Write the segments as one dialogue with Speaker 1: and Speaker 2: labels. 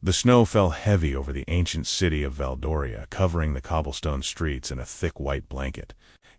Speaker 1: The snow fell heavy over the ancient city of Valdoria, covering the cobblestone streets in a thick white blanket.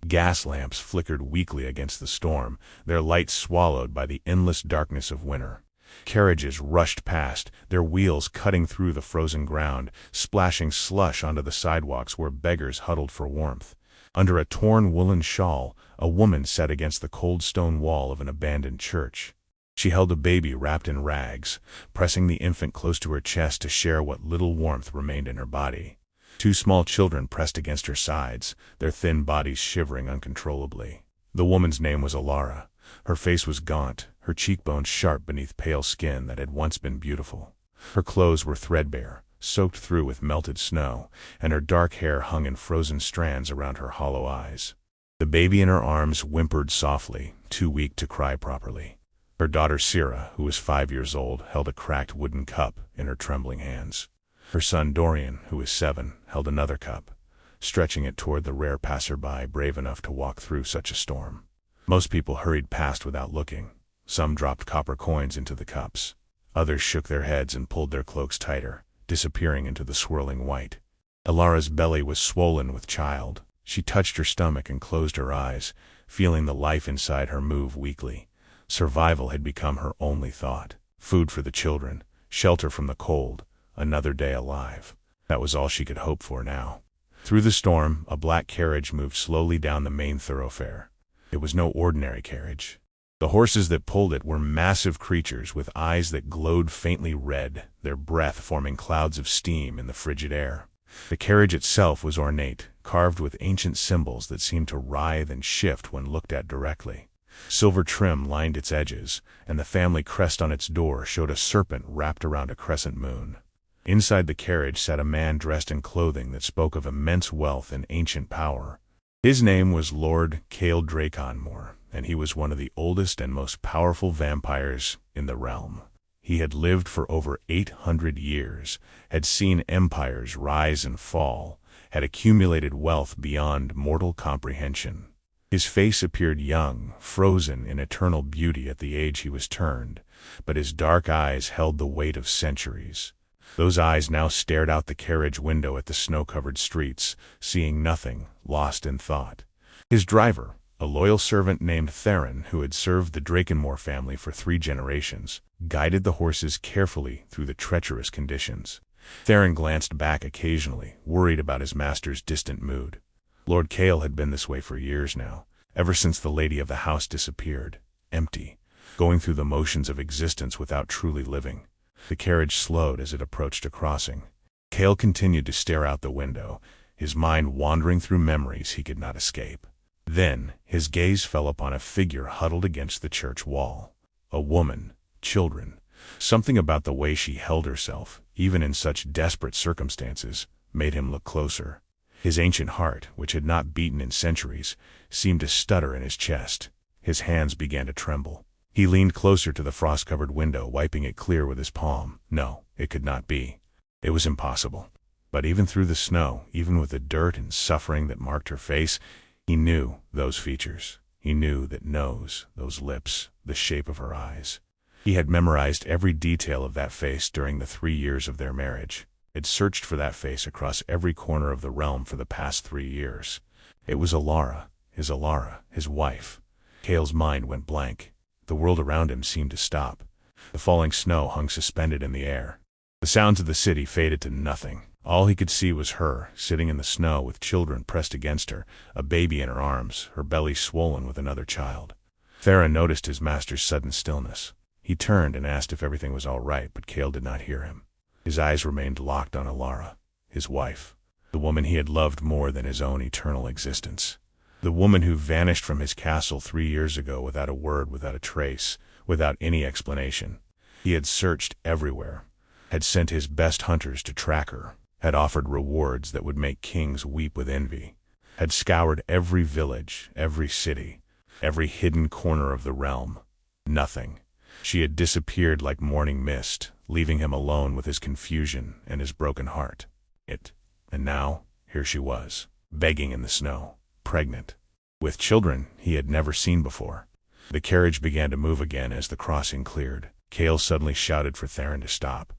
Speaker 1: Gas lamps flickered weakly against the storm, their light swallowed by the endless darkness of winter. Carriages rushed past, their wheels cutting through the frozen ground, splashing slush onto the sidewalks where beggars huddled for warmth. Under a torn woolen shawl, a woman sat against the cold stone wall of an abandoned church. She held a baby wrapped in rags, pressing the infant close to her chest to share what little warmth remained in her body. Two small children pressed against her sides, their thin bodies shivering uncontrollably. The woman's name was Alara. Her face was gaunt, her cheekbones sharp beneath pale skin that had once been beautiful. Her clothes were threadbare, soaked through with melted snow, and her dark hair hung in frozen strands around her hollow eyes. The baby in her arms whimpered softly, too weak to cry properly. Her daughter Sira, who was 5 years old, held a cracked wooden cup in her trembling hands. Her son Dorian, who was 7, held another cup, stretching it toward the rare passerby brave enough to walk through such a storm. Most people hurried past without looking. Some dropped copper coins into the cups. Others shook their heads and pulled their cloaks tighter, disappearing into the swirling white. Alara's belly was swollen with child. She touched her stomach and closed her eyes, feeling the life inside her move weakly. Survival had become her only thought. Food for the children, shelter from the cold, another day alive. That was all she could hope for now. Through the storm, a black carriage moved slowly down the main thoroughfare. It was no ordinary carriage. The horses that pulled it were massive creatures with eyes that glowed faintly red, their breath forming clouds of steam in the frigid air. The carriage itself was ornate, carved with ancient symbols that seemed to writhe and shift when looked at directly. Silver trim lined its edges, and the family crest on its door showed a serpent wrapped around a crescent moon. Inside the carriage sat a man dressed in clothing that spoke of immense wealth and ancient power. His name was Lord Cale Draconmore, and he was one of the oldest and most powerful vampires in the realm. He had lived for over 800 years, had seen empires rise and fall, had accumulated wealth beyond mortal comprehension. His face appeared young, frozen in eternal beauty at the age he was turned, but his dark eyes held the weight of centuries. Those eyes now stared out the carriage window at the snow-covered streets, seeing nothing, lost in thought. His driver, a loyal servant named Theron who had served the Draconmore family for 3 generations, guided the horses carefully through the treacherous conditions. Theron glanced back occasionally, worried about his master's distant mood. Lord Cale had been this way for years now, ever since the lady of the house disappeared, empty, going through the motions of existence without truly living. The carriage slowed as it approached a crossing. Cale continued to stare out the window, his mind wandering through memories he could not escape. Then, his gaze fell upon a figure huddled against the church wall. A woman, children. Something about the way she held herself, even in such desperate circumstances, made him look closer. His ancient heart, which had not beaten in centuries, seemed to stutter in his chest. His hands began to tremble. He leaned closer to the frost-covered window, wiping it clear with his palm. No, it could not be. It was impossible. But even through the snow, even with the dirt and suffering that marked her face, he knew those features. He knew that nose, those lips, the shape of her eyes. He had memorized every detail of that face during the 3 years of their marriage. Had searched for that face across every corner of the realm for the past 3 years. It was Alara, his wife. Cale's mind went blank. The world around him seemed to stop. The falling snow hung suspended in the air. The sounds of the city faded to nothing. All he could see was her, sitting in the snow with children pressed against her, a baby in her arms, her belly swollen with another child. Theron noticed his master's sudden stillness. He turned and asked if everything was all right, but Cale did not hear him. His eyes remained locked on Alara, his wife, the woman he had loved more than his own eternal existence. The woman who vanished from his castle 3 years ago without a word, without a trace, without any explanation. He had searched everywhere, had sent his best hunters to track her, had offered rewards that would make kings weep with envy, had scoured every village, every city, every hidden corner of the realm. Nothing. She had disappeared like morning mist, leaving him alone with his confusion and his broken heart. And now, here she was, begging in the snow, pregnant, with children he had never seen before. The carriage began to move again as the crossing cleared. Cale suddenly shouted for Theron to stop.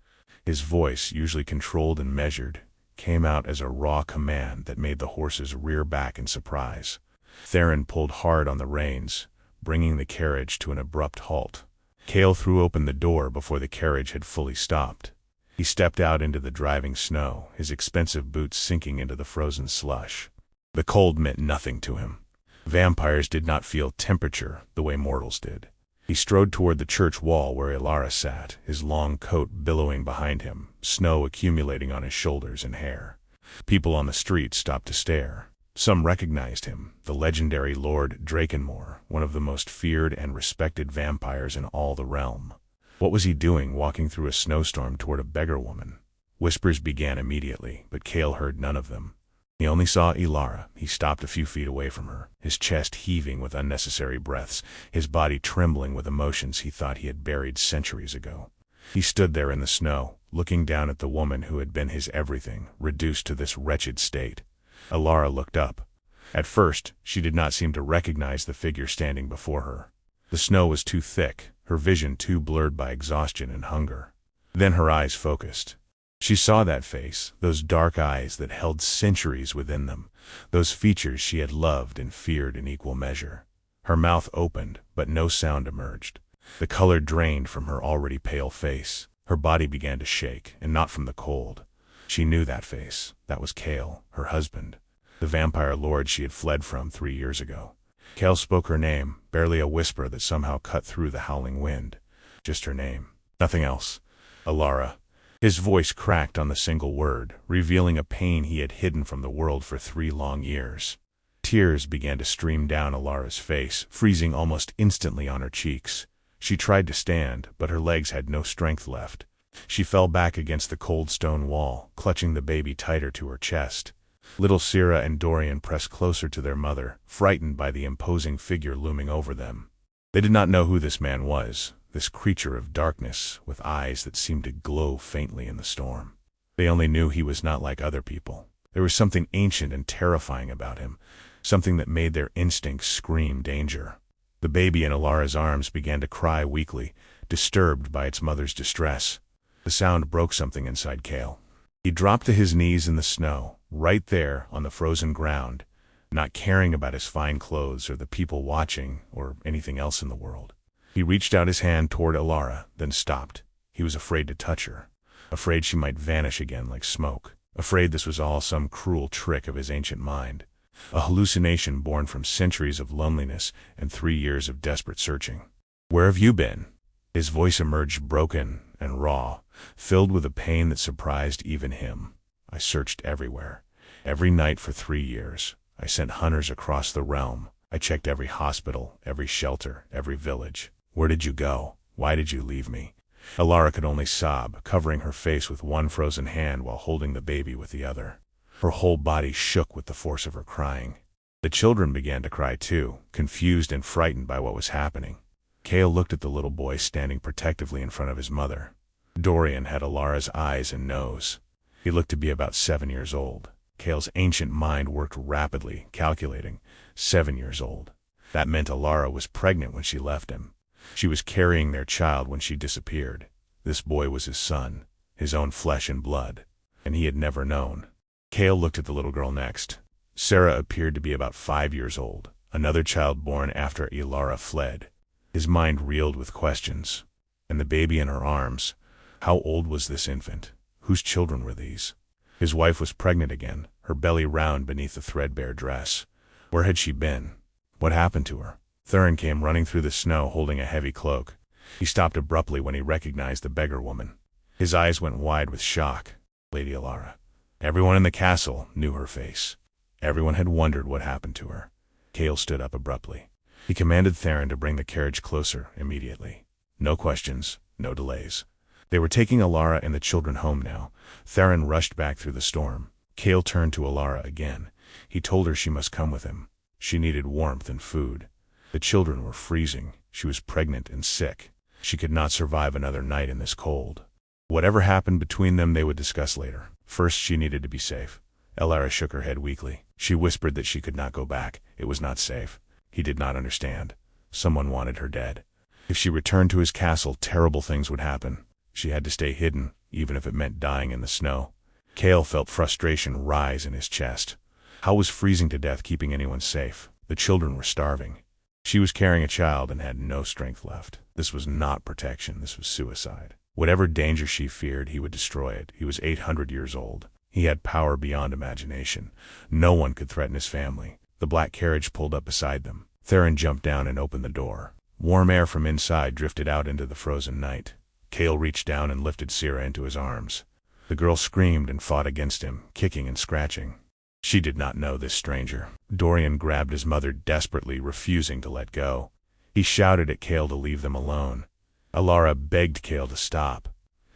Speaker 1: His voice, usually controlled and measured, came out as a raw command that made the horses rear back in surprise. Theron pulled hard on the reins, bringing the carriage to an abrupt halt. Cale threw open the door before the carriage had fully stopped. He stepped out into the driving snow, his expensive boots sinking into the frozen slush. The cold meant nothing to him. Vampires did not feel temperature the way mortals did. He strode toward the church wall where Ilara sat, his long coat billowing behind him, snow accumulating on his shoulders and hair. People on the street stopped to stare. Some recognized him, the legendary Lord Drakenmore, one of the most feared and respected vampires in all the realm. What was he doing walking through a snowstorm toward a beggar woman? Whispers began immediately, but Cale heard none of them. He only saw Ilara. He stopped a few feet away from her, his chest heaving with unnecessary breaths, his body trembling with emotions he thought he had buried centuries ago. He stood there in the snow, looking down at the woman who had been his everything, reduced to this wretched state. Ilara looked up. At first, she did not seem to recognize the figure standing before her. The snow was too thick, her vision too blurred by exhaustion and hunger. Then her eyes focused. She saw that face, those dark eyes that held centuries within them, those features she had loved and feared in equal measure. Her mouth opened, but no sound emerged. The color drained from her already pale face. Her body began to shake, and not from the cold. She knew that face. That was Cale, her husband, the vampire lord she had fled from 3 years ago. Cale spoke her name, barely a whisper that somehow cut through the howling wind. Just her name. Nothing else. Ilara. His voice cracked on the single word, revealing a pain he had hidden from the world for 3 long years. Tears began to stream down Ilara's face, freezing almost instantly on her cheeks. She tried to stand, but her legs had no strength left. She fell back against the cold stone wall, clutching the baby tighter to her chest. Little Sira and Dorian pressed closer to their mother, frightened by the imposing figure looming over them. They did not know who this man was, this creature of darkness, with eyes that seemed to glow faintly in the storm. They only knew he was not like other people. There was something ancient and terrifying about him, something that made their instincts scream danger. The baby in Ilara's arms began to cry weakly, disturbed by its mother's distress. The sound broke something inside Cale. He dropped to his knees in the snow, right there on the frozen ground, not caring about his fine clothes or the people watching or anything else in the world. He reached out his hand toward Ilara, then stopped. He was afraid to touch her, afraid she might vanish again like smoke, afraid this was all some cruel trick of his ancient mind, a hallucination born from centuries of loneliness and 3 years of desperate searching. "Where have you been?" His voice emerged broken and raw, filled with a pain that surprised even him. "I searched everywhere. Every night for 3 years. I sent hunters across the realm. I checked every hospital, every shelter, every village. Where did you go? Why did you leave me?" Ilara could only sob, covering her face with one frozen hand while holding the baby with the other. Her whole body shook with the force of her crying. The children began to cry too, confused and frightened by what was happening. Cale looked at the little boy standing protectively in front of his mother. Dorian had Ilara's eyes and nose. He looked to be about 7 years old. Cale's ancient mind worked rapidly, calculating. 7 years old. That meant Ilara was pregnant when she left him. She was carrying their child when she disappeared. This boy was his son, his own flesh and blood, and he had never known. Cale looked at the little girl next. Sarah appeared to be about 5 years old, another child born after Ilara fled. His mind reeled with questions. And the baby in her arms. How old was this infant? Whose children were these? His wife was pregnant again, her belly round beneath the threadbare dress. Where had she been? What happened to her? Theron came running through the snow holding a heavy cloak. He stopped abruptly when he recognized the beggar woman. His eyes went wide with shock. Lady Ilara. Everyone in the castle knew her face. Everyone had wondered what happened to her. Cale stood up abruptly. He commanded Theron to bring the carriage closer immediately. No questions, no delays. They were taking Ilara and the children home now. Theron rushed back through the storm. Cale turned to Ilara again. He told her she must come with him. She needed warmth and food. The children were freezing. She was pregnant and sick. She could not survive another night in this cold. Whatever happened between them they would discuss later. First she needed to be safe. Ilara shook her head weakly. She whispered that she could not go back. It was not safe. He did not understand. Someone wanted her dead. If she returned to his castle, terrible things would happen. She had to stay hidden, even if it meant dying in the snow. Cale felt frustration rise in his chest. How was freezing to death keeping anyone safe? The children were starving. She was carrying a child and had no strength left. This was not protection, this was suicide. Whatever danger she feared, he would destroy it. He was 800 years old. He had power beyond imagination. No one could threaten his family. The black carriage pulled up beside them. Theron jumped down and opened the door. Warm air from inside drifted out into the frozen night. Cale reached down and lifted Sierra into his arms. The girl screamed and fought against him, kicking and scratching. She did not know this stranger. Dorian grabbed his mother desperately, refusing to let go. He shouted at Cale to leave them alone. Elara begged Cale to stop.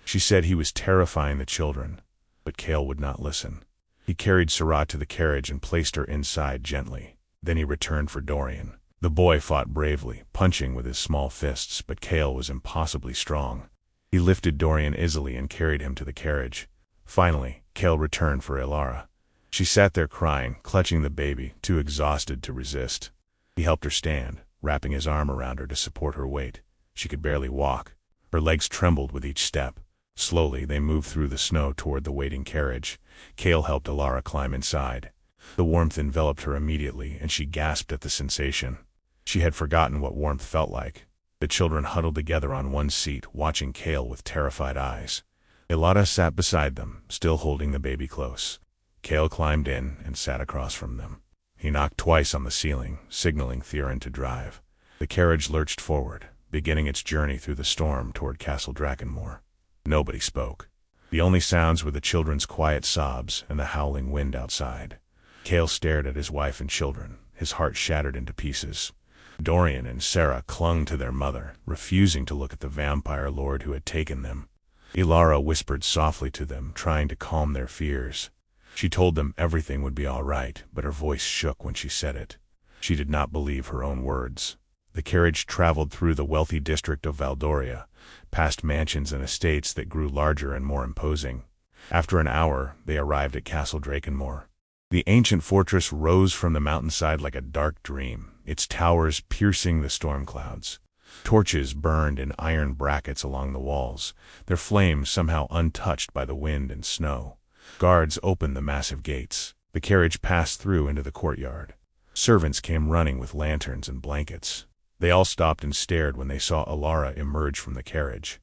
Speaker 1: She said he was terrifying the children, but Cale would not listen. He carried Sierra to the carriage and placed her inside gently. Then he returned for Dorian. The boy fought bravely, punching with his small fists, but Cale was impossibly strong. He lifted Dorian easily and carried him to the carriage. Finally, Cale returned for Elara. She sat there crying, clutching the baby, too exhausted to resist. He helped her stand, wrapping his arm around her to support her weight. She could barely walk. Her legs trembled with each step. Slowly, they moved through the snow toward the waiting carriage. Cale helped Elara climb inside. The warmth enveloped her immediately, and she gasped at the sensation. She had forgotten what warmth felt like. The children huddled together on one seat, watching Cale with terrified eyes. Elara sat beside them, still holding the baby close. Cale climbed in and sat across from them. He knocked twice on the ceiling, signaling Theron to drive. The carriage lurched forward, beginning its journey through the storm toward Castle Drakenmore. Nobody spoke. The only sounds were the children's quiet sobs and the howling wind outside. Cale stared at his wife and children, his heart shattered into pieces. Dorian and Sierra clung to their mother, refusing to look at the vampire lord who had taken them. Elara whispered softly to them, trying to calm their fears. She told them everything would be all right, but her voice shook when she said it. She did not believe her own words. The carriage traveled through the wealthy district of Valdoria, past mansions and estates that grew larger and more imposing. After an hour, they arrived at Castle Drakenmore. The ancient fortress rose from the mountainside like a dark dream, its towers piercing the storm clouds. Torches burned in iron brackets along the walls, their flames somehow untouched by the wind and snow. Guards opened the massive gates. The carriage passed through into the courtyard. Servants came running with lanterns and blankets. They all stopped and stared when they saw Elara emerge from the carriage.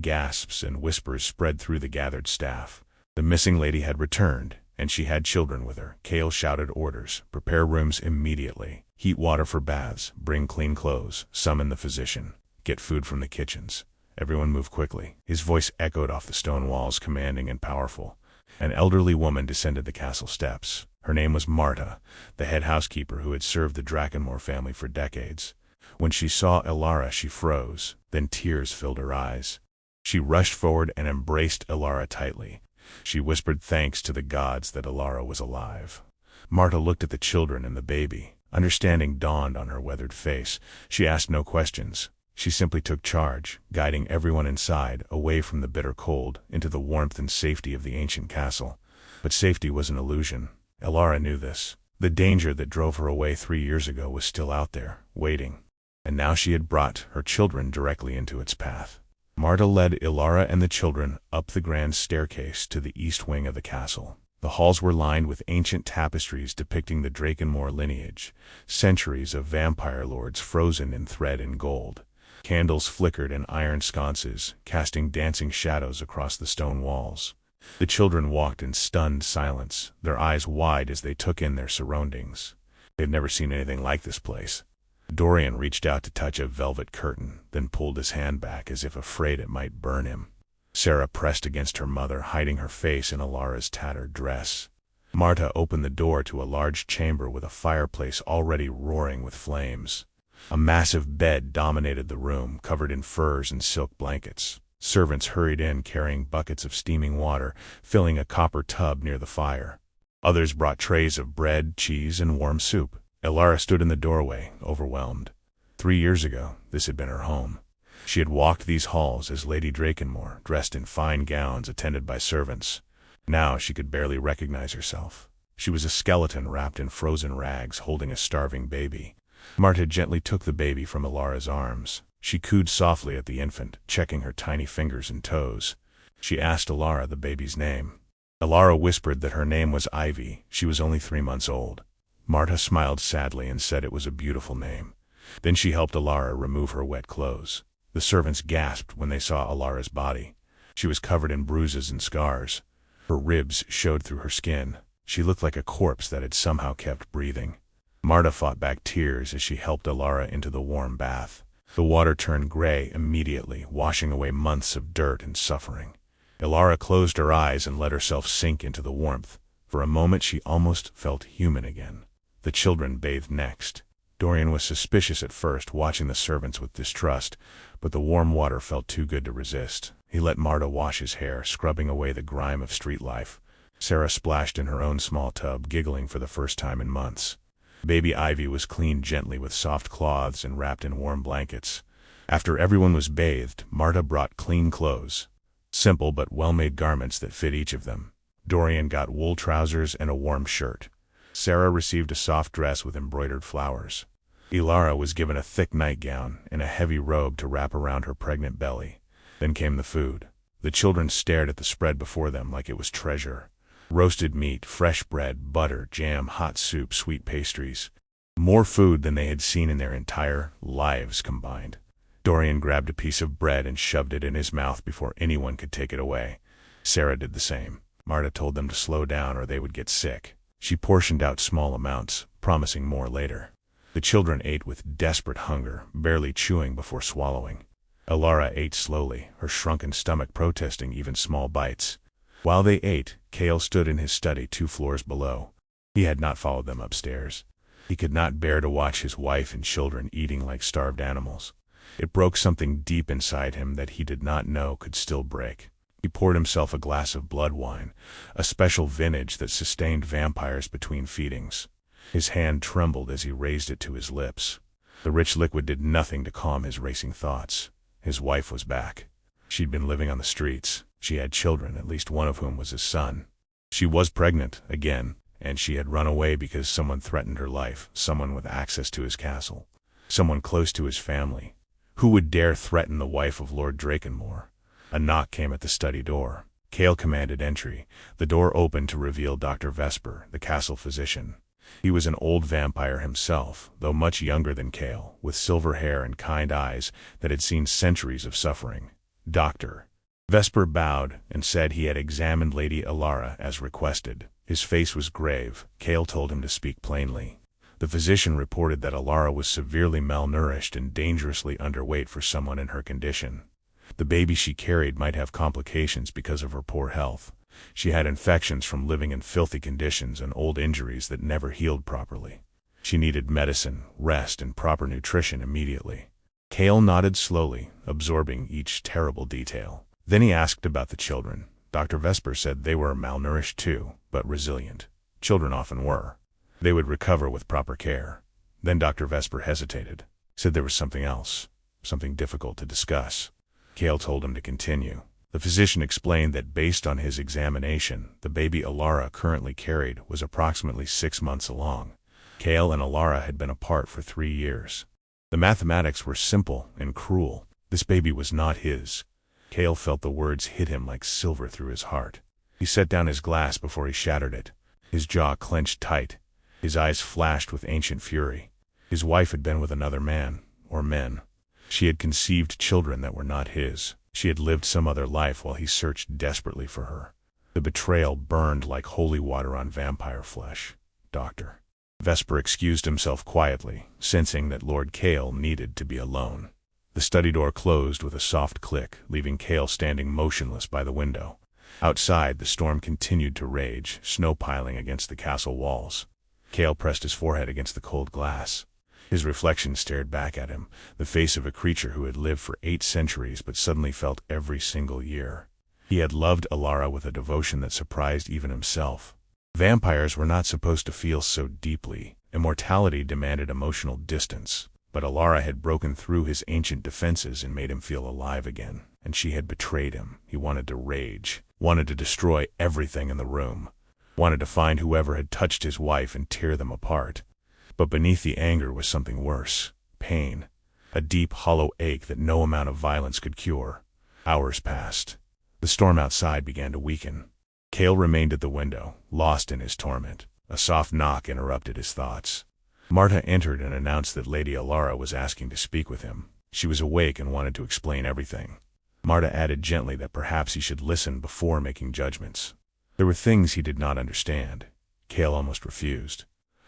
Speaker 1: Gasps and whispers spread through the gathered staff. The missing lady had returned, and she had children with her. Cale shouted orders: prepare rooms immediately. Heat water for baths, bring clean clothes, summon the physician, get food from the kitchens. Everyone move quickly. His voice echoed off the stone walls, commanding and powerful. An elderly woman descended the castle steps. Her name was Marta, the head housekeeper who had served the Drakenmore family for decades. When she saw Elara, she froze, then tears filled her eyes. She rushed forward and embraced Elara tightly. She whispered thanks to the gods that Elara was alive. Marta looked at the children and the baby. Understanding dawned on her weathered face. She asked no questions. She simply took charge, guiding everyone inside, away from the bitter cold, into the warmth and safety of the ancient castle. But safety was an illusion. Elara knew this. The danger that drove her away 3 years ago was still out there, waiting. And now she had brought her children directly into its path. Marta led Elara and the children up the grand staircase to the east wing of the castle. The halls were lined with ancient tapestries depicting the Drakenmore lineage, centuries of vampire lords frozen in thread and gold. Candles flickered in iron sconces, casting dancing shadows across the stone walls. The children walked in stunned silence, their eyes wide as they took in their surroundings. They had never seen anything like this place. Dorian reached out to touch a velvet curtain, then pulled his hand back as if afraid it might burn him. Sierra pressed against her mother, hiding her face in Elara's tattered dress. Marta opened the door to a large chamber with a fireplace already roaring with flames. A massive bed dominated the room, covered in furs and silk blankets. Servants hurried in carrying buckets of steaming water, filling a copper tub near the fire. Others brought trays of bread, cheese, and warm soup. Elara stood in the doorway, overwhelmed. 3 years ago, this had been her home. She had walked these halls as Lady Drakenmore, dressed in fine gowns attended by servants. Now she could barely recognize herself. She was a skeleton wrapped in frozen rags, holding a starving baby. Marta gently took the baby from Elara's arms. She cooed softly at the infant, checking her tiny fingers and toes. She asked Alara the baby's name. Alara whispered that her name was Ivy. She was only 3 months old. Marta smiled sadly and said it was a beautiful name. Then she helped Alara remove her wet clothes. The servants gasped when they saw Alara's body. She was covered in bruises and scars. Her ribs showed through her skin. She looked like a corpse that had somehow kept breathing. Marta fought back tears as she helped Alara into the warm bath. The water turned gray immediately, washing away months of dirt and suffering. Alara closed her eyes and let herself sink into the warmth. For a moment she almost felt human again. The children bathed next. Dorian was suspicious at first, watching the servants with distrust, but the warm water felt too good to resist. He let Marta wash his hair, scrubbing away the grime of street life. Sarah splashed in her own small tub, giggling for the first time in months. Baby Ivy was cleaned gently with soft cloths and wrapped in warm blankets. After everyone was bathed, Marta brought clean clothes. Simple but well-made garments that fit each of them. Dorian got wool trousers and a warm shirt. Sarah received a soft dress with embroidered flowers. Alara was given a thick nightgown and a heavy robe to wrap around her pregnant belly. Then came the food. The children stared at the spread before them like it was treasure. Roasted meat, fresh bread, butter, jam, hot soup, sweet pastries. More food than they had seen in their entire lives combined. Dorian grabbed a piece of bread and shoved it in his mouth before anyone could take it away. Sarah did the same. Marta told them to slow down or they would get sick. She portioned out small amounts, promising more later. The children ate with desperate hunger, barely chewing before swallowing. Alara ate slowly, her shrunken stomach protesting even small bites. While they ate, Cale stood in his study 2 floors below. He had not followed them upstairs. He could not bear to watch his wife and children eating like starved animals. It broke something deep inside him that he did not know could still break. He poured himself a glass of blood wine, a special vintage that sustained vampires between feedings. His hand trembled as he raised it to his lips. The rich liquid did nothing to calm his racing thoughts. His wife was back. She'd been living on the streets. She had children, at least one of whom was his son. She was pregnant, again, and she had run away because someone threatened her life, someone with access to his castle, someone close to his family. Who would dare threaten the wife of Lord Drakenmore? A knock came at the study door. Cale commanded entry. The door opened to reveal Dr. Vesper, the castle physician. He was an old vampire himself, though much younger than Cale, with silver hair and kind eyes that had seen centuries of suffering. Dr. Vesper bowed and said he had examined Lady Alara as requested. His face was grave. Cale told him to speak plainly. The physician reported that Alara was severely malnourished and dangerously underweight for someone in her condition. The baby she carried might have complications because of her poor health. She had infections from living in filthy conditions and old injuries that never healed properly. She needed medicine, rest, and proper nutrition immediately. Cale nodded slowly, absorbing each terrible detail. Then he asked about the children. Dr. Vesper said they were malnourished too, but resilient. Children often were. They would recover with proper care. Then Dr. Vesper hesitated, said there was something else, something difficult to discuss. Cale told him to continue. The physician explained that based on his examination, the baby Alara currently carried was approximately 6 months along. Cale and Alara had been apart for 3 years. The mathematics were simple and cruel. This baby was not his. Cale felt the words hit him like silver through his heart. He set down his glass before he shattered it. His jaw clenched tight. His eyes flashed with ancient fury. His wife had been with another man, or men. She had conceived children that were not his. She had lived some other life while he searched desperately for her. The betrayal burned like holy water on vampire flesh. Dr. Vesper excused himself quietly, sensing that Lord Cale needed to be alone. The study door closed with a soft click, leaving Cale standing motionless by the window. Outside, the storm continued to rage, snow piling against the castle walls. Cale pressed his forehead against the cold glass. His reflection stared back at him, the face of a creature who had lived for 8 centuries but suddenly felt every single year. He had loved Alara with a devotion that surprised even himself. Vampires were not supposed to feel so deeply. Immortality demanded emotional distance. But Alara had broken through his ancient defenses and made him feel alive again. And she had betrayed him. He wanted to rage, wanted to destroy everything in the room, wanted to find whoever had touched his wife and tear them apart. But beneath the anger was something worse. Pain. A deep, hollow ache that no amount of violence could cure. Hours passed. The storm outside began to weaken. Cale remained at the window, lost in his torment. A soft knock interrupted his thoughts. Marta entered and announced that Lady Alara was asking to speak with him. She was awake and wanted to explain everything. Marta added gently that perhaps he should listen before making judgments. There were things he did not understand. Cale almost refused.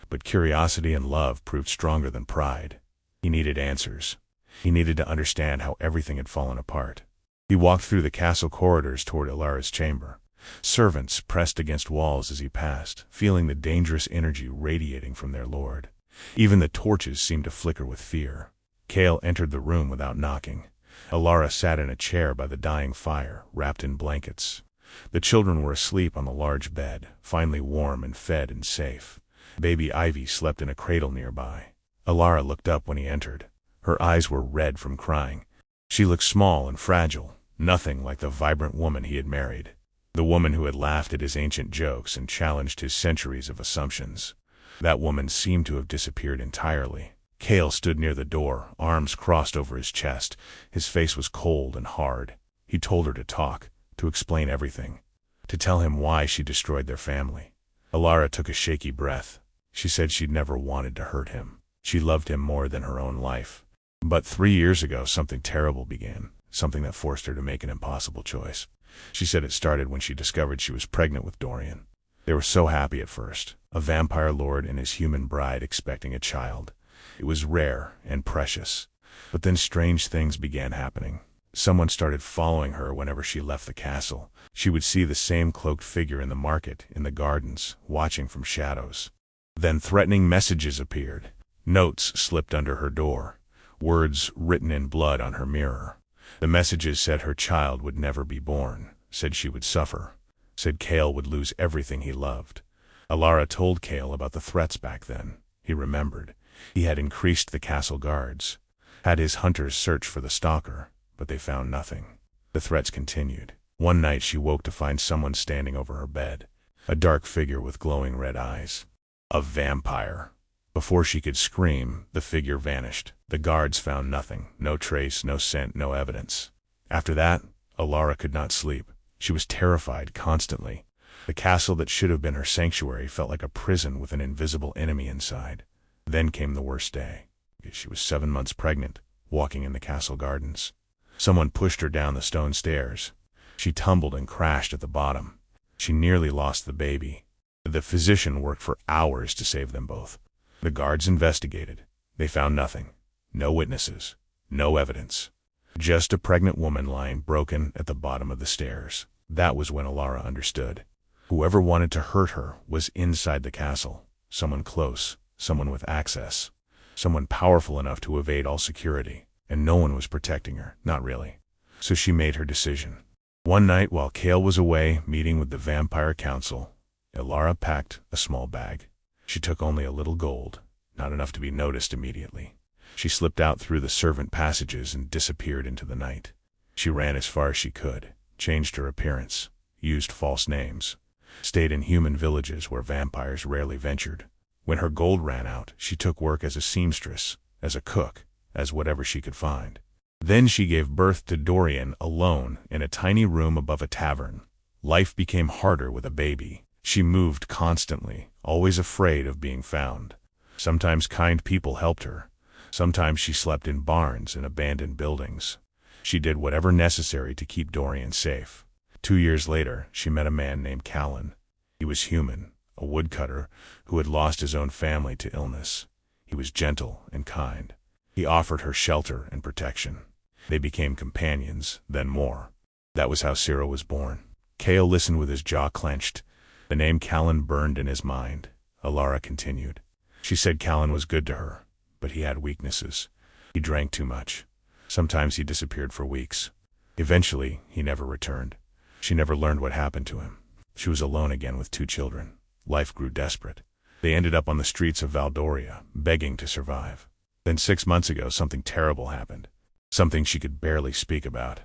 Speaker 1: But curiosity and love proved stronger than pride. He needed answers. He needed to understand how everything had fallen apart. He walked through the castle corridors toward Alara's chamber. Servants pressed against walls as he passed, feeling the dangerous energy radiating from their lord. Even the torches seemed to flicker with fear. Cale entered the room without knocking. Alara sat in a chair by the dying fire, wrapped in blankets. The children were asleep on the large bed, finally warm and fed and safe. Baby Ivy slept in a cradle nearby. Alara looked up when he entered. Her eyes were red from crying. She looked small and fragile, nothing like the vibrant woman he had married. The woman who had laughed at his ancient jokes and challenged his centuries of assumptions. That woman seemed to have disappeared entirely. Cale stood near the door, arms crossed over his chest. His face was cold and hard. He told her to talk, to explain everything, to tell him why she destroyed their family. Alara took a shaky breath. She said she'd never wanted to hurt him. She loved him more than her own life. But 3 years ago, something terrible began, something that forced her to make an impossible choice. She said it started when she discovered she was pregnant with Dorian. They were so happy at first, a vampire lord and his human bride expecting a child. It was rare and precious. But then strange things began happening. Someone started following her whenever she left the castle. She would see the same cloaked figure in the market, in the gardens, watching from shadows. Then threatening messages appeared. Notes slipped under her door. Words written in blood on her mirror. The messages said her child would never be born, said she would suffer, said Cale would lose everything he loved. Alara told Cale about the threats back then. He remembered. He had increased the castle guards, had his hunters search for the stalker, but they found nothing. The threats continued. One night she woke to find someone standing over her bed, a dark figure with glowing red eyes. A vampire. Before she could scream, the figure vanished. The guards found nothing, no trace, no scent, no evidence. After that, Alara could not sleep. She was terrified constantly. The castle that should have been her sanctuary felt like a prison with an invisible enemy inside. Then came the worst day. She was 7 months pregnant, walking in the castle gardens. Someone pushed her down the stone stairs. She tumbled and crashed at the bottom. She nearly lost the baby. The physician worked for hours to save them both. The guards investigated. They found nothing. No witnesses. No evidence. Just a pregnant woman lying broken at the bottom of the stairs. That was when Alara understood. Whoever wanted to hurt her was inside the castle. Someone close. Someone with access. Someone powerful enough to evade all security. And no one was protecting her. Not really. So she made her decision. One night while Cale was away meeting with the Vampire Council, Alara packed a small bag. She took only a little gold, not enough to be noticed immediately. She slipped out through the servant passages and disappeared into the night. She ran as far as she could, changed her appearance, used false names, stayed in human villages where vampires rarely ventured. When her gold ran out, she took work as a seamstress, as a cook, as whatever she could find. Then she gave birth to Dorian alone in a tiny room above a tavern. Life became harder with a baby. She moved constantly, always afraid of being found. Sometimes kind people helped her. Sometimes she slept in barns and abandoned buildings. She did whatever necessary to keep Dorian safe. 2 years later, she met a man named Callan. He was human, a woodcutter who had lost his own family to illness. He was gentle and kind. He offered her shelter and protection. They became companions, then more. That was how Cyril was born. Cale listened with his jaw clenched. The name Callan burned in his mind. Alara continued. She said Callan was good to her, but he had weaknesses. He drank too much. Sometimes he disappeared for weeks. Eventually, he never returned. She never learned what happened to him. She was alone again with 2 children. Life grew desperate. They ended up on the streets of Valdoria, begging to survive. Then 6 months ago, something terrible happened. Something she could barely speak about.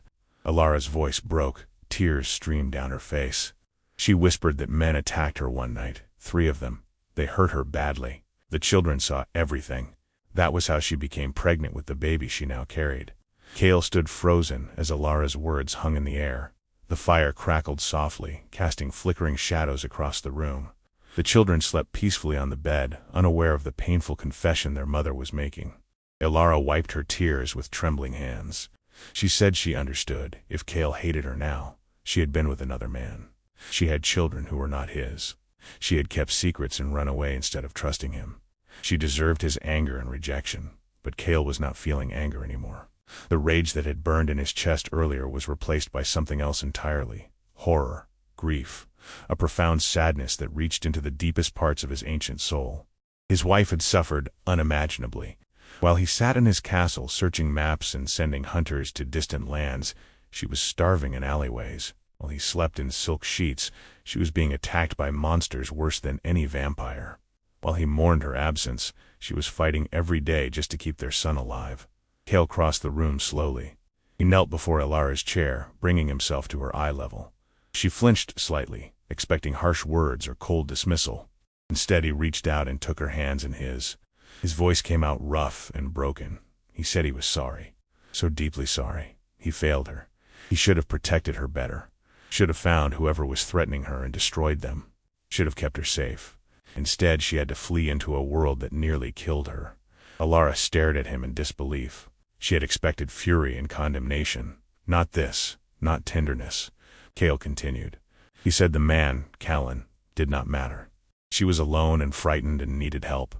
Speaker 1: Alara's voice broke. Tears streamed down her face. She whispered that men attacked her one night, 3 of them. They hurt her badly. The children saw everything. That was how she became pregnant with the baby she now carried. Cale stood frozen as Alara's words hung in the air. The fire crackled softly, casting flickering shadows across the room. The children slept peacefully on the bed, unaware of the painful confession their mother was making. Ilara wiped her tears with trembling hands. She said she understood. If Cale hated her now, she had been with another man. She had children who were not his. She had kept secrets and run away instead of trusting him. She deserved his anger and rejection, but Cale was not feeling anger anymore. The rage that had burned in his chest earlier was replaced by something else entirely: horror, grief, a profound sadness that reached into the deepest parts of his ancient soul. His wife had suffered unimaginably. While he sat in his castle searching maps and sending hunters to distant lands, she was starving in alleyways. While he slept in silk sheets, she was being attacked by monsters worse than any vampire. While he mourned her absence, she was fighting every day just to keep their son alive. Cale crossed the room slowly. He knelt before Ilara's chair, bringing himself to her eye level. She flinched slightly, expecting harsh words or cold dismissal. Instead, he reached out and took her hands in his. His voice came out rough and broken. He said he was sorry. So deeply sorry. He failed her. He should have protected her better. Should have found whoever was threatening her and destroyed them. Should have kept her safe. Instead, she had to flee into a world that nearly killed her. Ilara stared at him in disbelief. She had expected fury and condemnation. Not this, not tenderness. Cale continued. He said the man, Callan, did not matter. She was alone and frightened and needed help.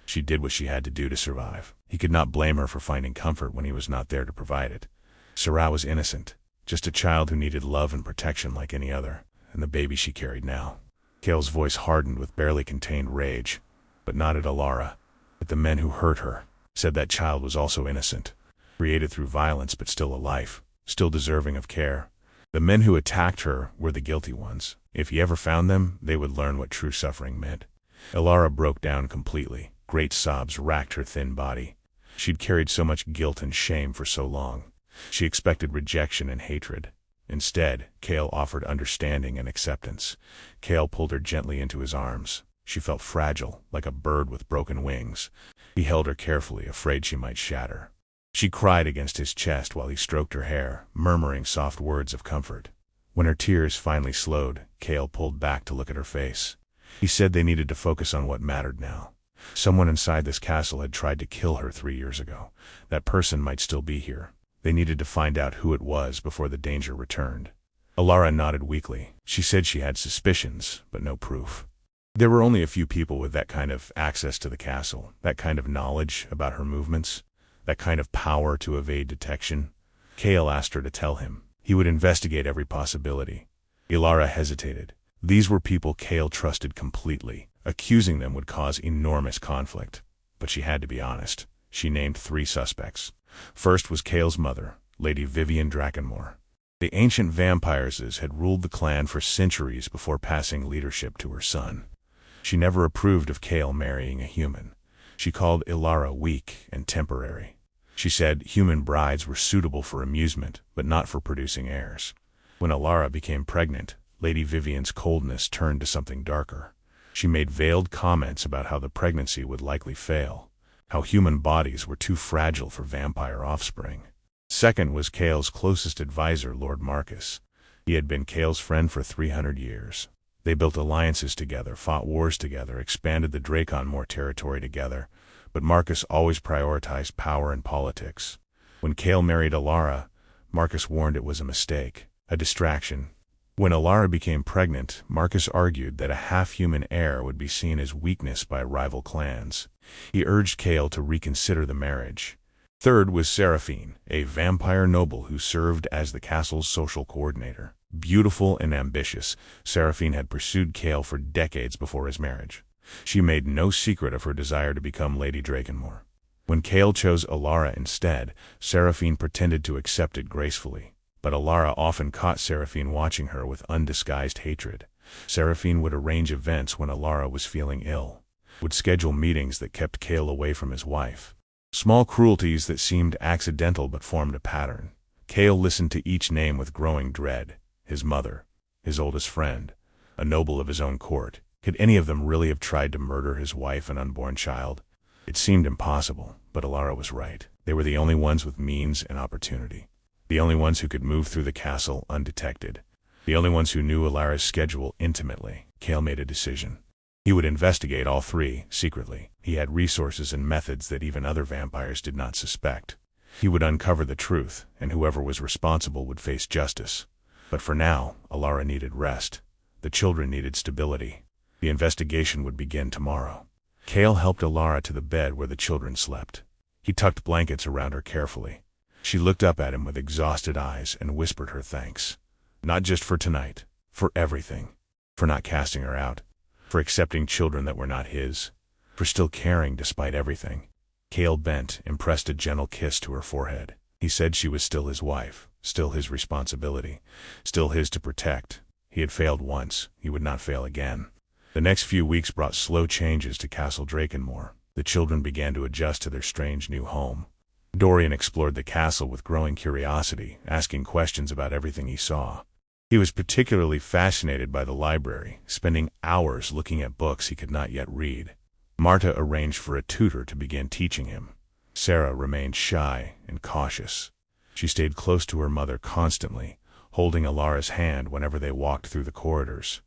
Speaker 1: She did what she had to do to survive. He could not blame her for finding comfort when he was not there to provide it. Sarah was innocent, just a child who needed love and protection like any other, and the baby she carried now. Cale's voice hardened with barely contained rage, but not at Ilara, at the men who hurt her. Said that child was also innocent, created through violence but still a life, still deserving of care. The men who attacked her were the guilty ones. If he ever found them, they would learn what true suffering meant. Ilara broke down completely. Great sobs racked her thin body. She'd carried so much guilt and shame for so long. She expected rejection and hatred. Instead, Cale offered understanding and acceptance. Cale pulled her gently into his arms. She felt fragile, like a bird with broken wings. He held her carefully, afraid she might shatter. She cried against his chest while he stroked her hair, murmuring soft words of comfort. When her tears finally slowed, Cale pulled back to look at her face. He said they needed to focus on what mattered now. Someone inside this castle had tried to kill her 3 years ago. That person might still be here. They needed to find out who it was before the danger returned. Ilara nodded weakly. She said she had suspicions, but no proof. There were only a few people with that kind of access to the castle, that kind of knowledge about her movements, that kind of power to evade detection. Cale asked her to tell him. He would investigate every possibility. Ilara hesitated. These were people Cale trusted completely. Accusing them would cause enormous conflict. But she had to be honest. She named 3 suspects. First was Cale's mother, Lady Vivian Drakenmore. The ancient vampires had ruled the clan for centuries before passing leadership to her son. She never approved of Cale marrying a human. She called Ilara weak and temporary. She said human brides were suitable for amusement, but not for producing heirs. When Ilara became pregnant, Lady Vivian's coldness turned to something darker. She made veiled comments about how the pregnancy would likely fail, how human bodies were too fragile for vampire offspring. Second was Cale's closest advisor, Lord Marcus. He had been Cale's friend for 300 years. They built alliances together, fought wars together, expanded the Drakenmore territory together, but Marcus always prioritized power and politics. When Cale married Ilara, Marcus warned it was a mistake, a distraction. When Ilara became pregnant, Marcus argued that a half-human heir would be seen as weakness by rival clans. He urged Cale to reconsider the marriage. Third was Seraphine, a vampire noble who served as the castle's social coordinator. Beautiful and ambitious, Seraphine had pursued Cale for decades before his marriage. She made no secret of her desire to become Lady Drakenmore. When Cale chose Ilara instead, Seraphine pretended to accept it gracefully. But Ilara often caught Seraphine watching her with undisguised hatred. Seraphine would arrange events when Ilara was feeling ill, would schedule meetings that kept Cale away from his wife. Small cruelties that seemed accidental but formed a pattern. Cale listened to each name with growing dread. His mother, his oldest friend, a noble of his own court. Could any of them really have tried to murder his wife and unborn child? It seemed impossible, but Ilara was right. They were the only ones with means and opportunity. The only ones who could move through the castle undetected. The only ones who knew Alara's schedule intimately. Cale made a decision. He would investigate all three, secretly. He had resources and methods that even other vampires did not suspect. He would uncover the truth, and whoever was responsible would face justice. But for now, Alara needed rest. The children needed stability. The investigation would begin tomorrow. Cale helped Alara to the bed where the children slept. He tucked blankets around her carefully. She looked up at him with exhausted eyes and whispered her thanks. Not just for tonight, for everything. For not casting her out. For accepting children that were not his. For still caring despite everything. Cale bent and pressed a gentle kiss to her forehead. He said she was still his wife, still his responsibility, still his to protect. He had failed once, he would not fail again. The next few weeks brought slow changes to Castle Drakenmore. The children began to adjust to their strange new home. Dorian explored the castle with growing curiosity, asking questions about everything he saw. He was particularly fascinated by the library, spending hours looking at books he could not yet read. Marta arranged for a tutor to begin teaching him. Sarah remained shy and cautious. She stayed close to her mother constantly, holding Alara's hand whenever they walked through the corridors.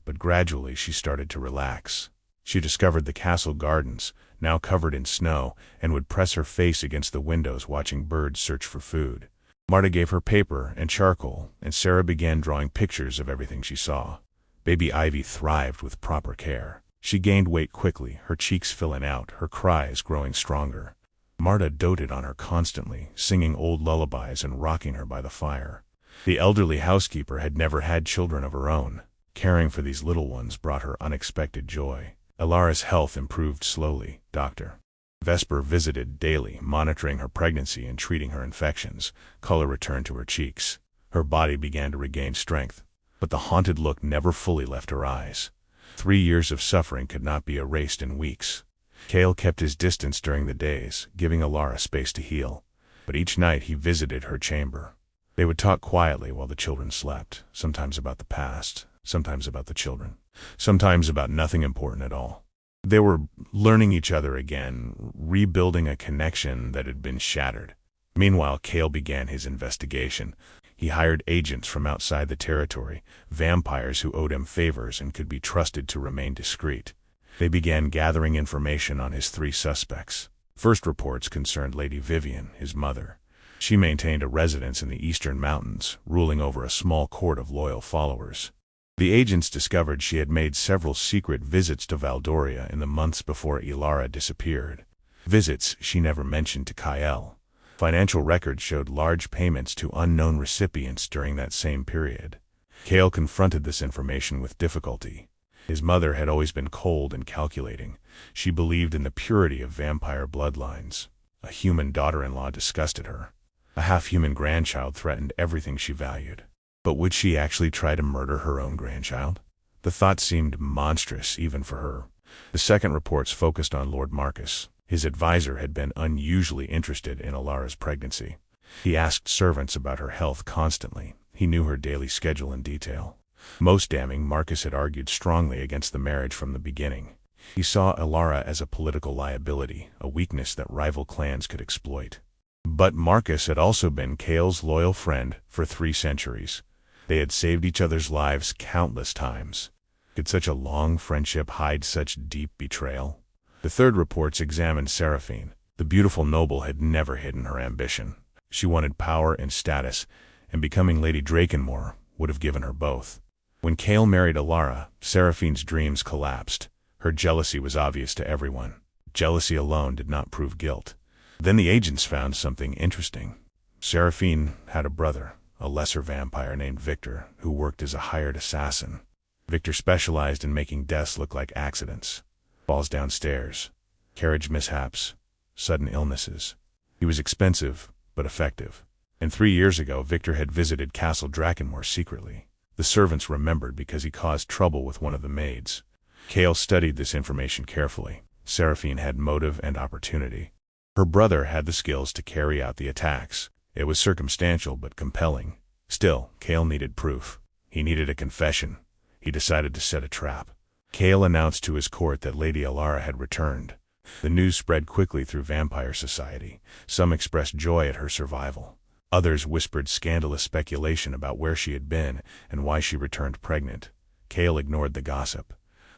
Speaker 1: But gradually she started to relax. She discovered the castle gardens, now covered in snow, and would press her face against the windows watching birds search for food. Marta gave her paper and charcoal, and Sarah began drawing pictures of everything she saw. Baby Ivy thrived with proper care. She gained weight quickly, her cheeks filling out, her cries growing stronger. Marta doted on her constantly, singing old lullabies and rocking her by the fire. The elderly housekeeper had never had children of her own. Caring for these little ones brought her unexpected joy. Alara's health improved slowly. Dr. Vesper visited daily, monitoring her pregnancy and treating her infections. Color returned to her cheeks. Her body began to regain strength. But the haunted look never fully left her eyes. 3 years of suffering could not be erased in weeks. Cale kept his distance during the days, giving Alara space to heal. But each night he visited her chamber. They would talk quietly while the children slept, sometimes about the past, sometimes about the children, sometimes about nothing important at all. They were learning each other again, rebuilding a connection that had been shattered. Meanwhile, Cale began his investigation. He hired agents from outside the territory, vampires who owed him favors and could be trusted to remain discreet. They began gathering information on his 3 suspects. First reports concerned Lady Vivian, his mother. She maintained a residence in the eastern mountains, ruling over a small court of loyal followers. The agents discovered she had made several secret visits to Valdoria in the months before Alara disappeared. Visits she never mentioned to Kyle. Financial records showed large payments to unknown recipients during that same period. Cale confronted this information with difficulty. His mother had always been cold and calculating. She believed in the purity of vampire bloodlines. A human daughter-in-law disgusted her. A half-human grandchild threatened everything she valued. But would she actually try to murder her own grandchild? The thought seemed monstrous even for her. The second reports focused on Lord Marcus. His advisor had been unusually interested in Alara's pregnancy. He asked servants about her health constantly. He knew her daily schedule in detail. Most damning, Marcus had argued strongly against the marriage from the beginning. He saw Alara as a political liability, a weakness that rival clans could exploit. But Marcus had also been Cale's loyal friend for 3 centuries. They had saved each other's lives countless times. Could such a long friendship hide such deep betrayal? The third reports examined Seraphine. The beautiful noble had never hidden her ambition. She wanted power and status, and becoming Lady Drakenmore would have given her both. When Cale married Alara, Seraphine's dreams collapsed. Her jealousy was obvious to everyone. Jealousy alone did not prove guilt. Then the agents found something interesting. Seraphine had a brother, a lesser vampire named Victor, who worked as a hired assassin. Victor specialized in making deaths look like accidents. Falls downstairs, carriage mishaps, sudden illnesses. He was expensive, but effective. And 3 years ago, Victor had visited Castle Drakenmore secretly. The servants remembered because he caused trouble with one of the maids. Cale studied this information carefully. Seraphine had motive and opportunity. Her brother had the skills to carry out the attacks. It was circumstantial but compelling. Still, Cale needed proof. He needed a confession. He decided to set a trap. Cale announced to his court that Lady Alara had returned. The news spread quickly through vampire society. Some expressed joy at her survival. Others whispered scandalous speculation about where she had been and why she returned pregnant. Cale ignored the gossip.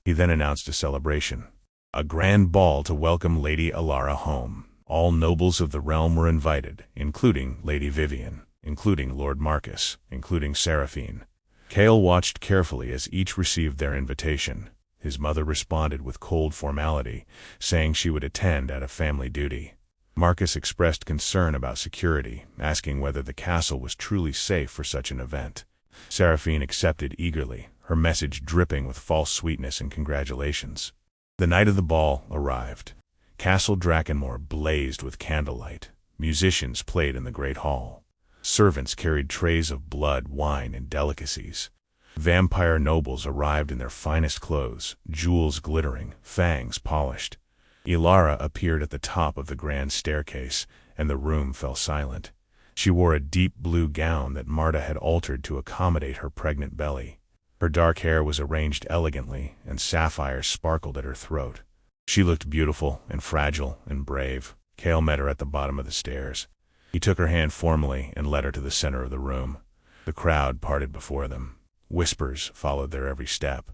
Speaker 1: He then announced a celebration. A grand ball to welcome Lady Alara home. All nobles of the realm were invited, including Lady Vivian, including Lord Marcus, including Seraphine. Cale watched carefully as each received their invitation. His mother responded with cold formality, saying she would attend out of family duty. Marcus expressed concern about security, asking whether the castle was truly safe for such an event. Seraphine accepted eagerly, her message dripping with false sweetness and congratulations. The night of the ball arrived. Castle Drakenmore blazed with candlelight. Musicians played in the great hall. Servants carried trays of blood, wine, and delicacies. Vampire nobles arrived in their finest clothes, jewels glittering, fangs polished. Alara appeared at the top of the grand staircase, and the room fell silent. She wore a deep blue gown that Marta had altered to accommodate her pregnant belly. Her dark hair was arranged elegantly, and sapphires sparkled at her throat. She looked beautiful and fragile and brave. Cale met her at the bottom of the stairs. He took her hand formally and led her to the center of the room. The crowd parted before them. Whispers followed their every step.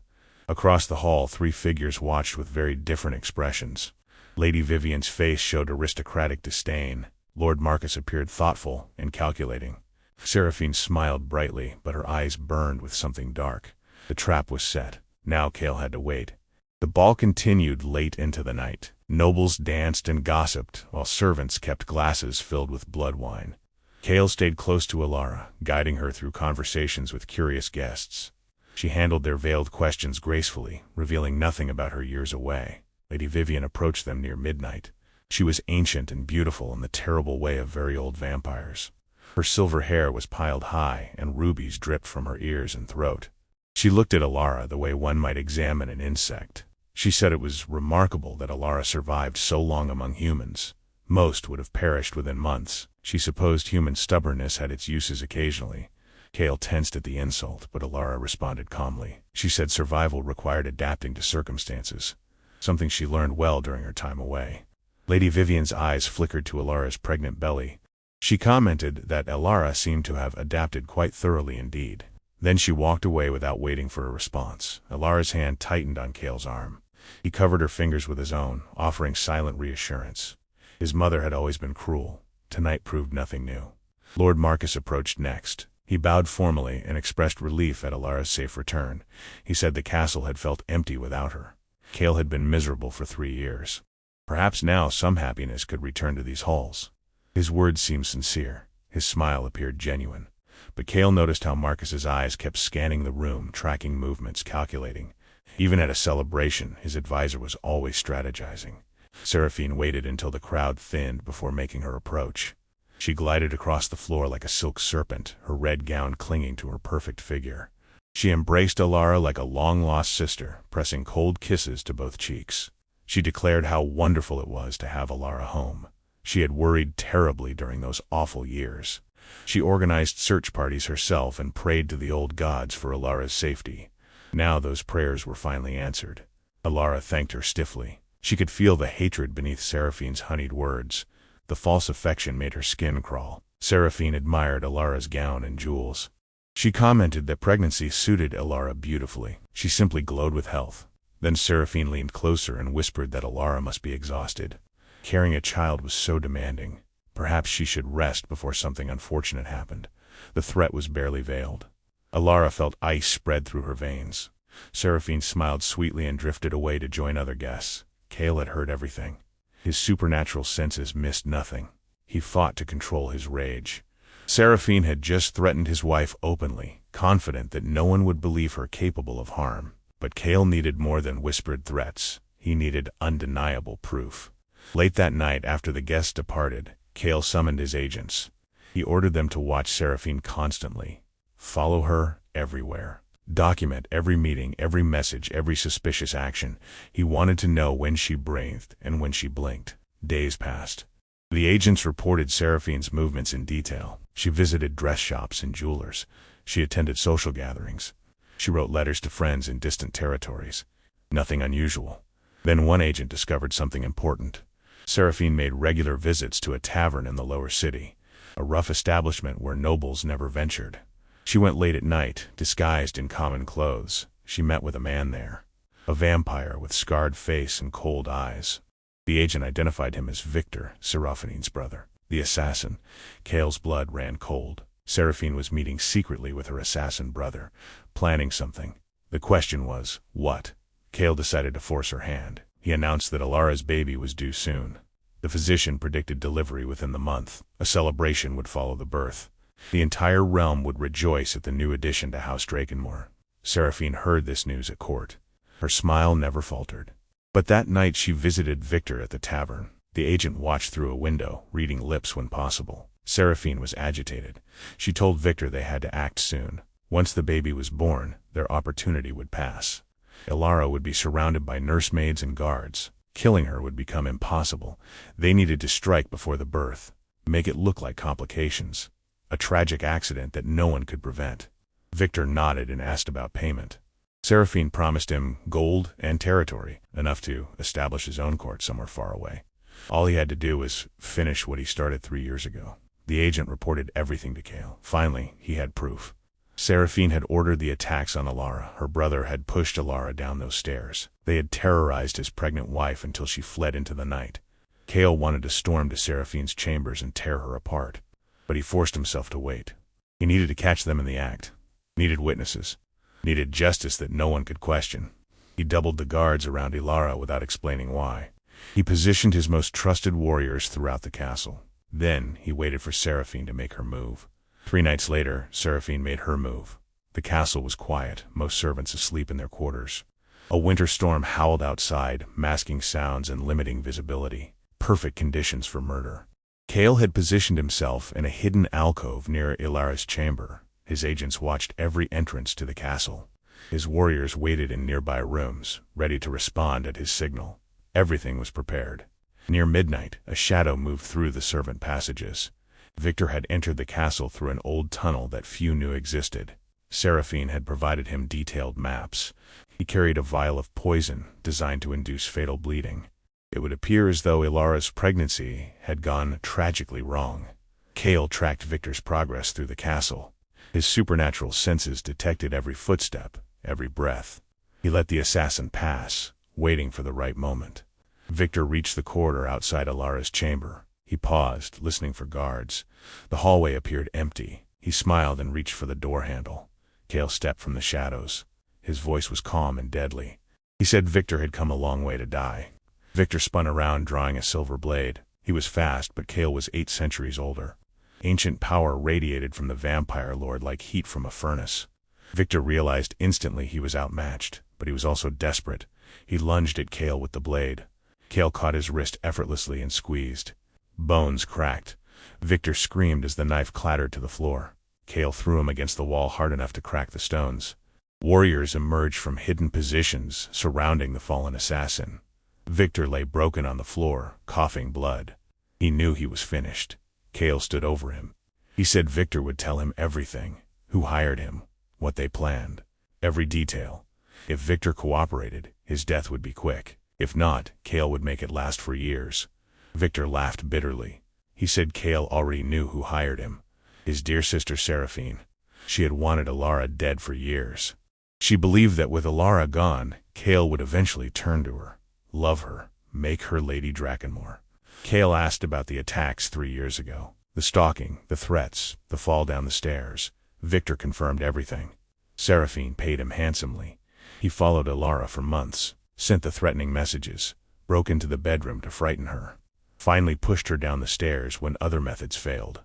Speaker 1: Across the hall, 3 figures watched with very different expressions. Lady Vivian's face showed aristocratic disdain. Lord Marcus appeared thoughtful and calculating. Seraphine smiled brightly, but her eyes burned with something dark. The trap was set. Now Cale had to wait. The ball continued late into the night. Nobles danced and gossiped, while servants kept glasses filled with blood wine. Cale stayed close to Alara, guiding her through conversations with curious guests. She handled their veiled questions gracefully, revealing nothing about her years away. Lady Vivian approached them near midnight. She was ancient and beautiful in the terrible way of very old vampires. Her silver hair was piled high, and rubies dripped from her ears and throat. She looked at Alara the way one might examine an insect. She said it was remarkable that Alara survived so long among humans. Most would have perished within months. She supposed human stubbornness had its uses occasionally. Cale tensed at the insult, but Alara responded calmly. She said survival required adapting to circumstances, something she learned well during her time away. Lady Vivian's eyes flickered to Alara's pregnant belly. She commented that Alara seemed to have adapted quite thoroughly indeed. Then she walked away without waiting for a response. Alara's hand tightened on Cale's arm. He covered her fingers with his own, offering silent reassurance. His mother had always been cruel. Tonight proved nothing new. Lord Marcus approached next. He bowed formally and expressed relief at Alara's safe return. He said the castle had felt empty without her. Cale had been miserable for 3 years. Perhaps now some happiness could return to these halls. His words seemed sincere. His smile appeared genuine. But Cale noticed how Marcus's eyes kept scanning the room, tracking movements, calculating. Even at a celebration, his advisor was always strategizing. Seraphine waited until the crowd thinned before making her approach. She glided across the floor like a silk serpent, her red gown clinging to her perfect figure. She embraced Alara like a long-lost sister, pressing cold kisses to both cheeks. She declared how wonderful it was to have Alara home. She had worried terribly during those awful years. She organized search parties herself and prayed to the old gods for Alara's safety. Now those prayers were finally answered. Alara thanked her stiffly. She could feel the hatred beneath Seraphine's honeyed words. The false affection made her skin crawl. Seraphine admired Alara's gown and jewels. She commented that pregnancy suited Alara beautifully. She simply glowed with health. Then Seraphine leaned closer and whispered that Alara must be exhausted. Carrying a child was so demanding. Perhaps she should rest before something unfortunate happened. The threat was barely veiled. Alara felt ice spread through her veins. Seraphine smiled sweetly and drifted away to join other guests. Cale had heard everything. His supernatural senses missed nothing. He fought to control his rage. Seraphine had just threatened his wife openly, confident that no one would believe her capable of harm. But Cale needed more than whispered threats. He needed undeniable proof. Late that night, after the guests departed, Cale summoned his agents. He ordered them to watch Seraphine constantly. Follow her everywhere. Document every meeting, every message, every suspicious action. He wanted to know when she breathed and when she blinked. Days passed. The agents reported Seraphine's movements in detail. She visited dress shops and jewelers. She attended social gatherings. She wrote letters to friends in distant territories. Nothing unusual. Then one agent discovered something important. Seraphine made regular visits to a tavern in the lower city. a rough establishment where nobles never ventured. She went late at night, disguised in common clothes. She met with a man there, a vampire with scarred face and cold eyes. The agent identified him as Victor, Seraphine's brother, the assassin. Cale's blood ran cold. Seraphine was meeting secretly with her assassin brother, planning something. The question was, what? Cale decided to force her hand. He announced that Alara's baby was due soon. The physician predicted delivery within the month. A celebration would follow the birth. The entire realm would rejoice at the new addition to House Drakenmore. Seraphine heard this news at court. Her smile never faltered. But that night she visited Victor at the tavern. The agent watched through a window, reading lips when possible. Seraphine was agitated. She told Victor they had to act soon. Once the baby was born, their opportunity would pass. Alara would be surrounded by nursemaids and guards. Killing her would become impossible. They needed to strike before the birth, make it look like complications, a tragic accident that no one could prevent. Victor nodded and asked about payment. Seraphine promised him gold and territory, enough to establish his own court somewhere far away. All he had to do was finish what he started 3 years ago. The agent reported everything to Cale. Finally, he had proof. Seraphine had ordered the attacks on Alara. Her brother had pushed Alara down those stairs. They had terrorized his pregnant wife until she fled into the night. Cale wanted to storm to Seraphine's chambers and tear her apart, but he forced himself to wait. He needed to catch them in the act. Needed witnesses. Needed justice that no one could question. He doubled the guards around Alara without explaining why. He positioned his most trusted warriors throughout the castle. Then he waited for Seraphine to make her move. 3 nights later, Seraphine made her move. The castle was quiet, most servants asleep in their quarters. A winter storm howled outside, masking sounds and limiting visibility. Perfect conditions for murder. Cale had positioned himself in a hidden alcove near Alara's chamber. His agents watched every entrance to the castle. His warriors waited in nearby rooms, ready to respond at his signal. Everything was prepared. Near midnight, a shadow moved through the servant passages. Victor had entered the castle through an old tunnel that few knew existed. Seraphine had provided him detailed maps. He carried a vial of poison designed to induce fatal bleeding. It would appear as though Alara's pregnancy had gone tragically wrong. Cale tracked Victor's progress through the castle. His supernatural senses detected every footstep, every breath. He let the assassin pass, waiting for the right moment. Victor reached the corridor outside Alara's chamber. He paused, listening for guards. The hallway appeared empty. He smiled and reached for the door handle. Cale stepped from the shadows. His voice was calm and deadly. He said Victor had come a long way to die. Victor spun around, drawing a silver blade. He was fast, but Cale was 8 centuries older. Ancient power radiated from the vampire lord like heat from a furnace. Victor realized instantly he was outmatched, but he was also desperate. He lunged at Cale with the blade. Cale caught his wrist effortlessly and squeezed. Bones cracked. Victor screamed as the knife clattered to the floor. Cale threw him against the wall hard enough to crack the stones. Warriors emerged from hidden positions, surrounding the fallen assassin. Victor lay broken on the floor, coughing blood. He knew he was finished. Cale stood over him. He said Victor would tell him everything. Who hired him, what they planned, every detail. If Victor cooperated, his death would be quick. If not, Cale would make it last for years. Victor laughed bitterly. He said Cale already knew who hired him. His dear sister Seraphine. She had wanted Alara dead for years. She believed that with Alara gone, Cale would eventually turn to her, love her, make her Lady Drakenmore. Cale asked about the attacks 3 years ago. The stalking, the threats, the fall down the stairs. Victor confirmed everything. Seraphine paid him handsomely. He followed Alara for months, sent the threatening messages, broke into the bedroom to frighten her. Finally pushed her down the stairs when other methods failed.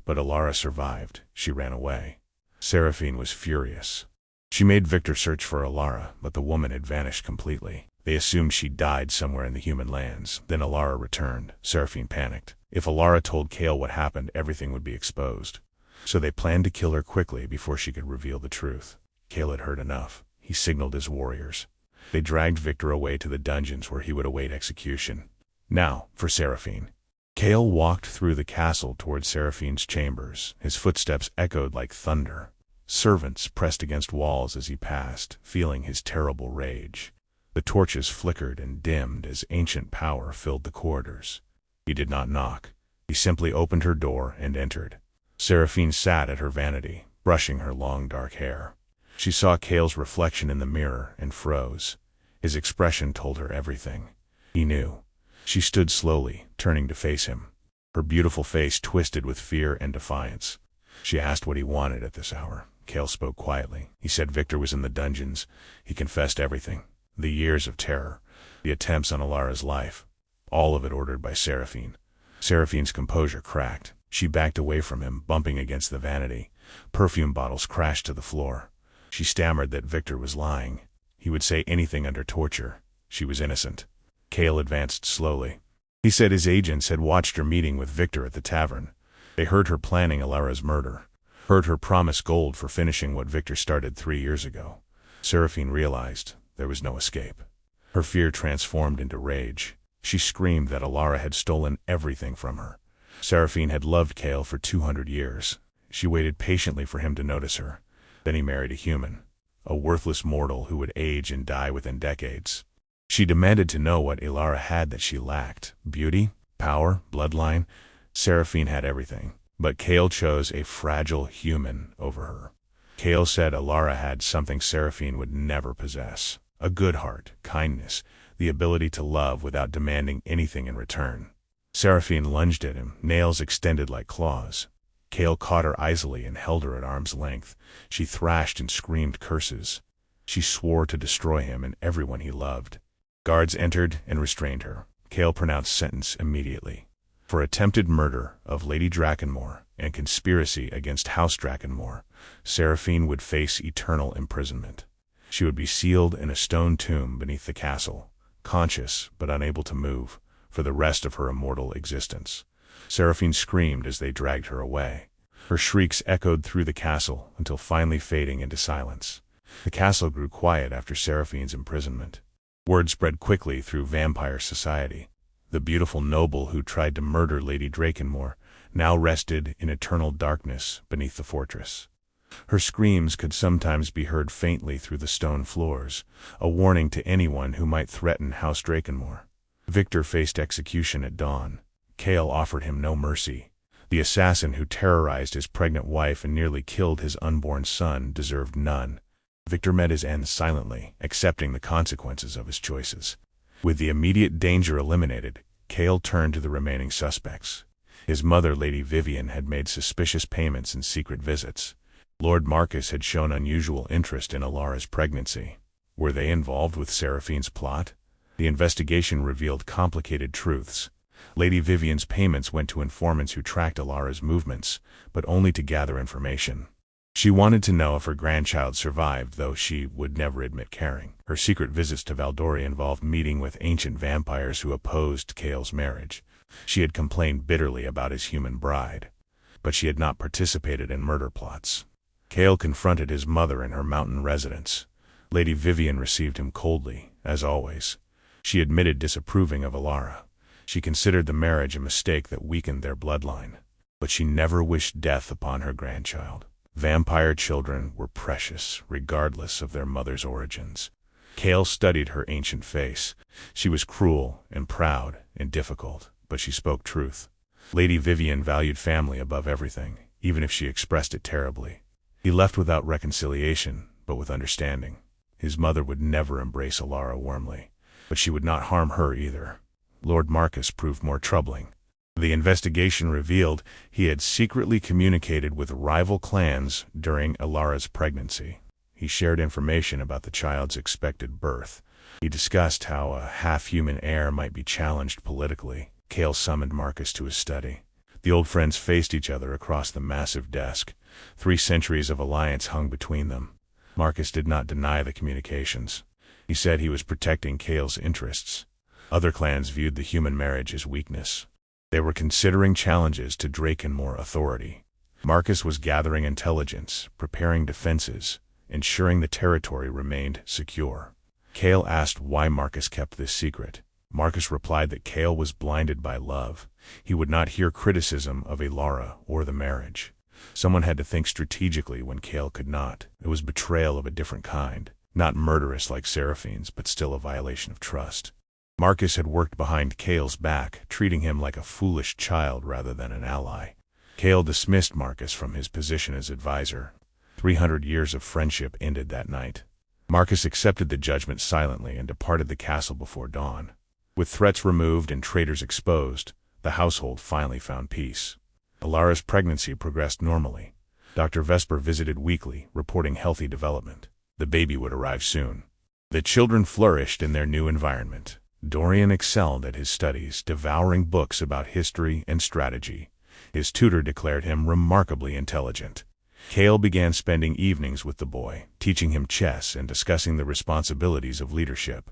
Speaker 1: But Alara survived. She ran away. Seraphine was furious. She made Victor search for Alara, but the woman had vanished completely. They assumed she died somewhere in the human lands. Then Alara returned. Seraphine panicked. If Alara told Cale what happened, everything would be exposed. So they planned to kill her quickly before she could reveal the truth. Cale had heard enough. He signaled his warriors. They dragged Victor away to the dungeons where he would await execution. Now, for Seraphine. Cale walked through the castle toward Seraphine's chambers. His footsteps echoed like thunder. Servants pressed against walls as he passed, feeling his terrible rage. The torches flickered and dimmed as ancient power filled the corridors. He did not knock. He simply opened her door and entered. Seraphine sat at her vanity, brushing her long dark hair. She saw Cale's reflection in the mirror and froze. His expression told her everything. He knew. She stood slowly, turning to face him. Her beautiful face twisted with fear and defiance. She asked what he wanted at this hour. Cale spoke quietly. He said Victor was in the dungeons. He confessed everything. The years of terror. The attempts on Alara's life. All of it ordered by Seraphine. Seraphine's composure cracked. She backed away from him, bumping against the vanity. Perfume bottles crashed to the floor. She stammered that Victor was lying. He would say anything under torture. She was innocent. Cale advanced slowly. He said his agents had watched her meeting with Victor at the tavern. They heard her planning Alara's murder. Heard her promise gold for finishing what Victor started 3 years ago. Seraphine realized there was no escape. Her fear transformed into rage. She screamed that Alara had stolen everything from her. Seraphine had loved Cale for 200 years. She waited patiently for him to notice her. Then he married a human, a worthless mortal who would age and die within decades. She demanded to know what Alara had that she lacked. Beauty, power, bloodline. Seraphine had everything, but Cale chose a fragile human over her. Cale said Alara had something Seraphine would never possess: a good heart, kindness, the ability to love without demanding anything in return. Seraphine lunged at him, nails extended like claws. Cale caught her easily and held her at arm's length. She thrashed and screamed curses. She swore to destroy him and everyone he loved. Guards entered and restrained her. Cale pronounced sentence immediately. For attempted murder of Lady Drakenmore and conspiracy against House Drakenmore, Seraphine would face eternal imprisonment. She would be sealed in a stone tomb beneath the castle, conscious but unable to move, for the rest of her immortal existence. Seraphine screamed as they dragged her away. Her shrieks echoed through the castle until finally fading into silence. The castle grew quiet after Seraphine's imprisonment. Word spread quickly through vampire society. The beautiful noble who tried to murder Lady Drakenmore now rested in eternal darkness beneath the fortress. Her screams could sometimes be heard faintly through the stone floors, a warning to anyone who might threaten House Drakenmore. Victor faced execution at dawn. Cale offered him no mercy. The assassin who terrorized his pregnant wife and nearly killed his unborn son deserved none. Victor met his end silently, accepting the consequences of his choices. With the immediate danger eliminated, Cale turned to the remaining suspects. His mother, Lady Vivian, had made suspicious payments and secret visits. Lord Marcus had shown unusual interest in Alara's pregnancy. Were they involved with Seraphine's plot? The investigation revealed complicated truths. Lady Vivian's payments went to informants who tracked Alara's movements, but only to gather information. She wanted to know if her grandchild survived, though she would never admit caring. Her secret visits to Valdoria involved meeting with ancient vampires who opposed Cale's marriage. She had complained bitterly about his human bride, but she had not participated in murder plots. Cale confronted his mother in her mountain residence. Lady Vivian received him coldly, as always. She admitted disapproving of Alara. She considered the marriage a mistake that weakened their bloodline, but she never wished death upon her grandchild. Vampire children were precious, regardless of their mother's origins. Cale studied her ancient face. She was cruel and proud and difficult, but she spoke truth. Lady Vivian valued family above everything, even if she expressed it terribly. He left without reconciliation, but with understanding. His mother would never embrace Alara warmly, but she would not harm her either. Lord Marcus proved more troubling. The investigation revealed he had secretly communicated with rival clans during Alara's pregnancy. He shared information about the child's expected birth. He discussed how a half-human heir might be challenged politically. Cale summoned Marcus to his study. The old friends faced each other across the massive desk. 3 centuries of alliance hung between them. Marcus did not deny the communications. He said he was protecting Cale's interests. Other clans viewed the human marriage as weakness. They were considering challenges to Drakenmore authority. Marcus was gathering intelligence, preparing defenses, ensuring the territory remained secure. Cale asked why Marcus kept this secret. Marcus replied that Cale was blinded by love. He would not hear criticism of Alara or the marriage. Someone had to think strategically when Cale could not. It was betrayal of a different kind, not murderous like Seraphine's, but still a violation of trust. Marcus had worked behind Cale's back, treating him like a foolish child rather than an ally. Cale dismissed Marcus from his position as advisor. 300 years of friendship ended that night. Marcus accepted the judgment silently and departed the castle before dawn. With threats removed and traitors exposed, the household finally found peace. Alara's pregnancy progressed normally. Dr. Vesper visited weekly, reporting healthy development. The baby would arrive soon. The children flourished in their new environment. Dorian excelled at his studies, devouring books about history and strategy. His tutor declared him remarkably intelligent. Cale began spending evenings with the boy, teaching him chess and discussing the responsibilities of leadership.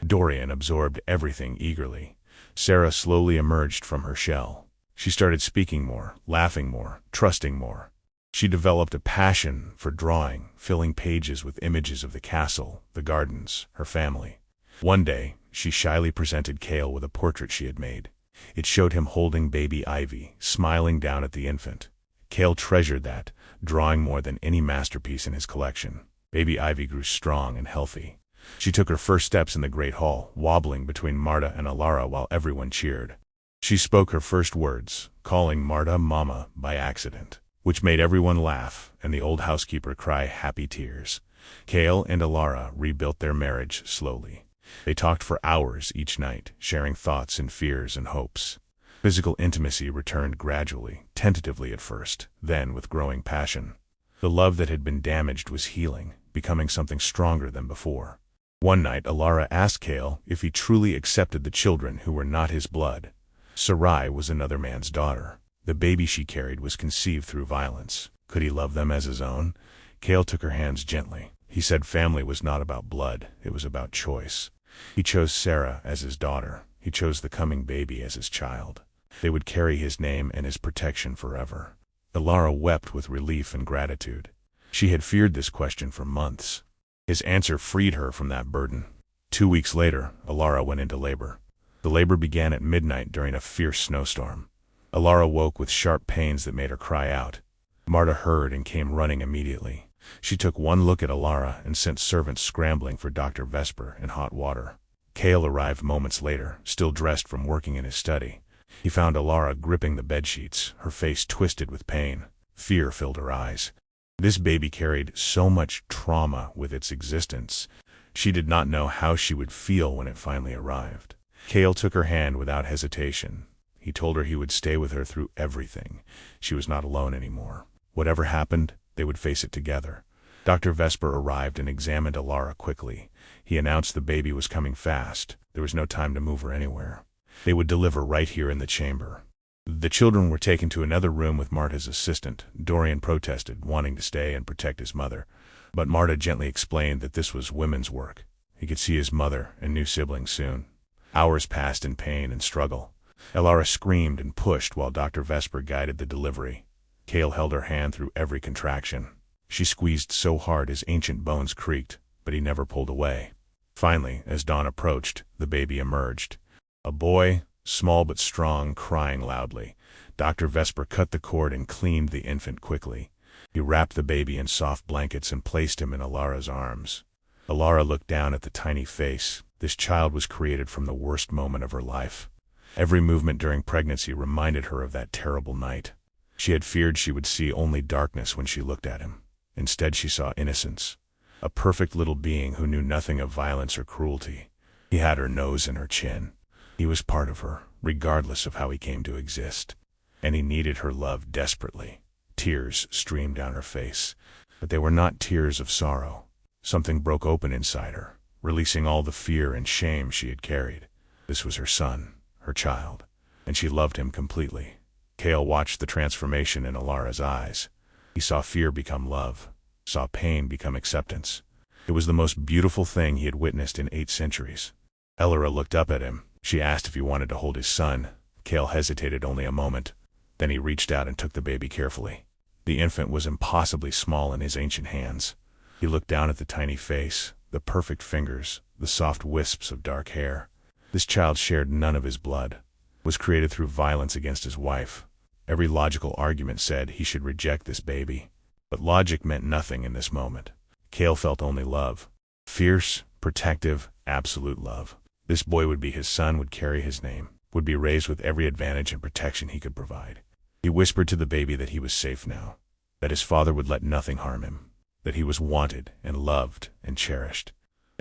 Speaker 1: Dorian absorbed everything eagerly. Sarah slowly emerged from her shell. She started speaking more, laughing more, trusting more. She developed a passion for drawing, filling pages with images of the castle, the gardens, her family. One day, she shyly presented Cale with a portrait she had made. It showed him holding baby Ivy, smiling down at the infant. Cale treasured that, drawing more than any masterpiece in his collection. Baby Ivy grew strong and healthy. She took her first steps in the great hall, wobbling between Marta and Alara while everyone cheered. She spoke her first words, calling Marta Mama by accident, which made everyone laugh and the old housekeeper cry happy tears. Cale and Alara rebuilt their marriage slowly. They talked for hours each night, sharing thoughts and fears and hopes. Physical intimacy returned gradually, tentatively at first, then with growing passion. The love that had been damaged was healing, becoming something stronger than before. One night, Alara asked Cale if he truly accepted the children who were not his blood. Sarai was another man's daughter. The baby she carried was conceived through violence. Could he love them as his own? Cale took her hands gently. He said family was not about blood, it was about choice. He chose Sarah as his daughter. He chose the coming baby as his child. They would carry his name and his protection forever. Alara wept with relief and gratitude. She had feared this question for months. His answer freed her from that burden. 2 weeks later, Alara went into labor. The labor began at midnight during a fierce snowstorm. Alara woke with sharp pains that made her cry out. Marta heard and came running immediately. She took one look at Alara and sent servants scrambling for Dr. Vesper and hot water. Cale arrived moments later, still dressed from working in his study. He found Alara gripping the bedsheets, her face twisted with pain. Fear filled her eyes. This baby carried so much trauma with its existence. She did not know how she would feel when it finally arrived. Cale took her hand without hesitation. He told her he would stay with her through everything. She was not alone anymore. Whatever happened, they would face it together. Dr. Vesper arrived and examined Alara quickly. He announced the baby was coming fast. There was no time to move her anywhere. They would deliver right here in the chamber. The children were taken to another room with Marta's assistant. Dorian protested, wanting to stay and protect his mother. But Marta gently explained that this was women's work. He could see his mother and new siblings soon. Hours passed in pain and struggle. Alara screamed and pushed while Dr. Vesper guided the delivery. Cale held her hand through every contraction. She squeezed so hard his ancient bones creaked, but he never pulled away. Finally, as dawn approached, the baby emerged. A boy, small but strong, crying loudly. Dr. Vesper cut the cord and cleaned the infant quickly. He wrapped the baby in soft blankets and placed him in Alara's arms. Alara looked down at the tiny face. This child was created from the worst moment of her life. Every movement during pregnancy reminded her of that terrible night. She had feared she would see only darkness when she looked at him. Instead she saw innocence. A perfect little being who knew nothing of violence or cruelty. He had her nose and her chin. He was part of her, regardless of how he came to exist. And he needed her love desperately. Tears streamed down her face. But they were not tears of sorrow. Something broke open inside her, releasing all the fear and shame she had carried. This was her son, her child, and she loved him completely. Cale watched the transformation in Alara's eyes. He saw fear become love, saw pain become acceptance. It was the most beautiful thing he had witnessed in 8 centuries. Alara looked up at him. She asked if he wanted to hold his son. Cale hesitated only a moment. Then he reached out and took the baby carefully. The infant was impossibly small in his ancient hands. He looked down at the tiny face, the perfect fingers, the soft wisps of dark hair. This child shared none of his blood, was created through violence against his wife. Every logical argument said he should reject this baby. But logic meant nothing in this moment. Cale felt only love. Fierce, protective, absolute love. This boy would be his son, would carry his name, would be raised with every advantage and protection he could provide. He whispered to the baby that he was safe now, that his father would let nothing harm him, that he was wanted and loved and cherished.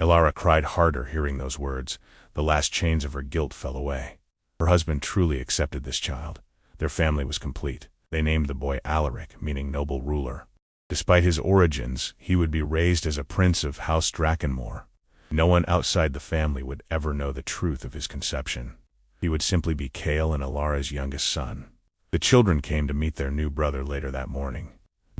Speaker 1: Ilara cried harder hearing those words. The last chains of her guilt fell away. Her husband truly accepted this child. Their family was complete. They named the boy Alaric, meaning noble ruler. Despite his origins, he would be raised as a prince of House Drakenmore. No one outside the family would ever know the truth of his conception. He would simply be Chaol and Ilara's youngest son. The children came to meet their new brother later that morning.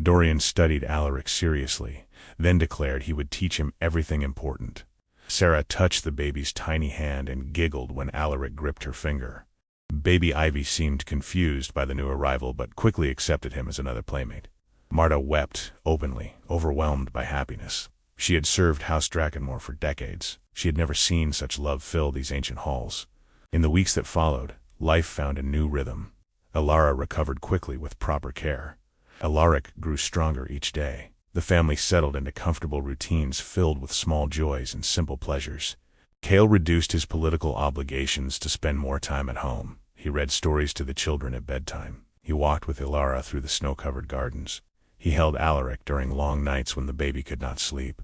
Speaker 1: Dorian studied Alaric seriously, then declared he would teach him everything important. Sarah touched the baby's tiny hand and giggled when Alaric gripped her finger. Baby Ivy seemed confused by the new arrival but quickly accepted him as another playmate. Marta wept openly, overwhelmed by happiness. She had served House Drakenmore for decades. She had never seen such love fill these ancient halls. In the weeks that followed, life found a new rhythm. Ilara recovered quickly with proper care. Alaric grew stronger each day. The family settled into comfortable routines filled with small joys and simple pleasures. Chaol reduced his political obligations to spend more time at home. He read stories to the children at bedtime. He walked with Ilara through the snow-covered gardens. He held Alaric during long nights when the baby could not sleep.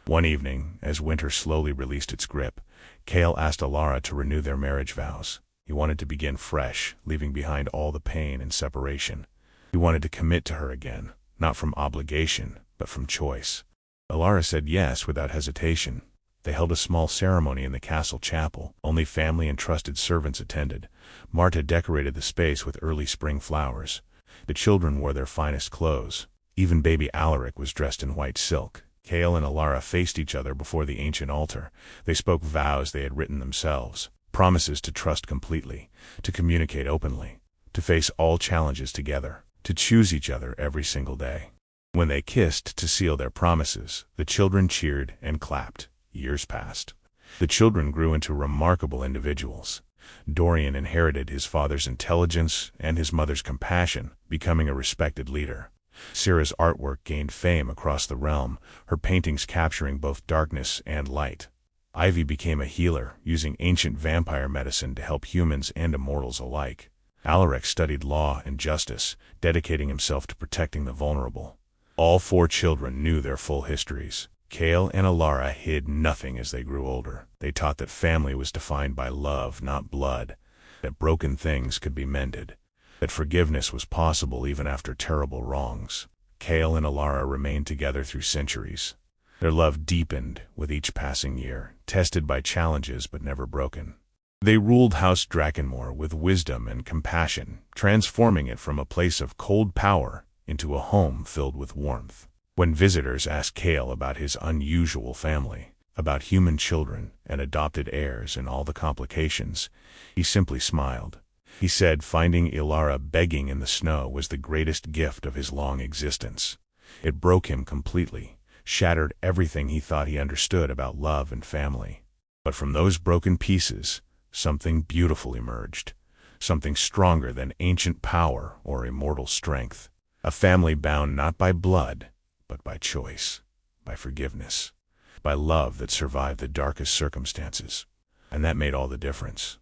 Speaker 1: One evening, as winter slowly released its grip, Chaol asked Ilara to renew their marriage vows. He wanted to begin fresh, leaving behind all the pain and separation. He wanted to commit to her again, not from obligation, but from choice. Ilara said yes without hesitation. They held a small ceremony in the castle chapel. Only family and trusted servants attended. Marta decorated the space with early spring flowers. The children wore their finest clothes. Even baby Alaric was dressed in white silk. Chaol and Ilara faced each other before the ancient altar. They spoke vows they had written themselves, promises to trust completely, to communicate openly, to face all challenges together, to choose each other every single day. When they kissed to seal their promises, the children cheered and clapped. Years passed. The children grew into remarkable individuals. Dorian inherited his father's intelligence and his mother's compassion, becoming a respected leader. Sarah's artwork gained fame across the realm, her paintings capturing both darkness and light. Ivy became a healer, using ancient vampire medicine to help humans and immortals alike. Alaric studied law and justice, dedicating himself to protecting the vulnerable. All four children knew their full histories. Chaol and Ilara hid nothing as they grew older. They taught that family was defined by love, not blood, that broken things could be mended, that forgiveness was possible even after terrible wrongs. Chaol and Ilara remained together through centuries. Their love deepened with each passing year, tested by challenges but never broken. They ruled House Drakenmore with wisdom and compassion, transforming it from a place of cold power into a home filled with warmth. When visitors asked Chaol about his unusual family, about human children and adopted heirs and all the complications, he simply smiled. He said finding Ilara begging in the snow was the greatest gift of his long existence. It broke him completely, shattered everything he thought he understood about love and family. But from those broken pieces, something beautiful emerged, something stronger than ancient power or immortal strength. A family bound not by blood, but by choice, by forgiveness, by love that survived the darkest circumstances. And that made all the difference.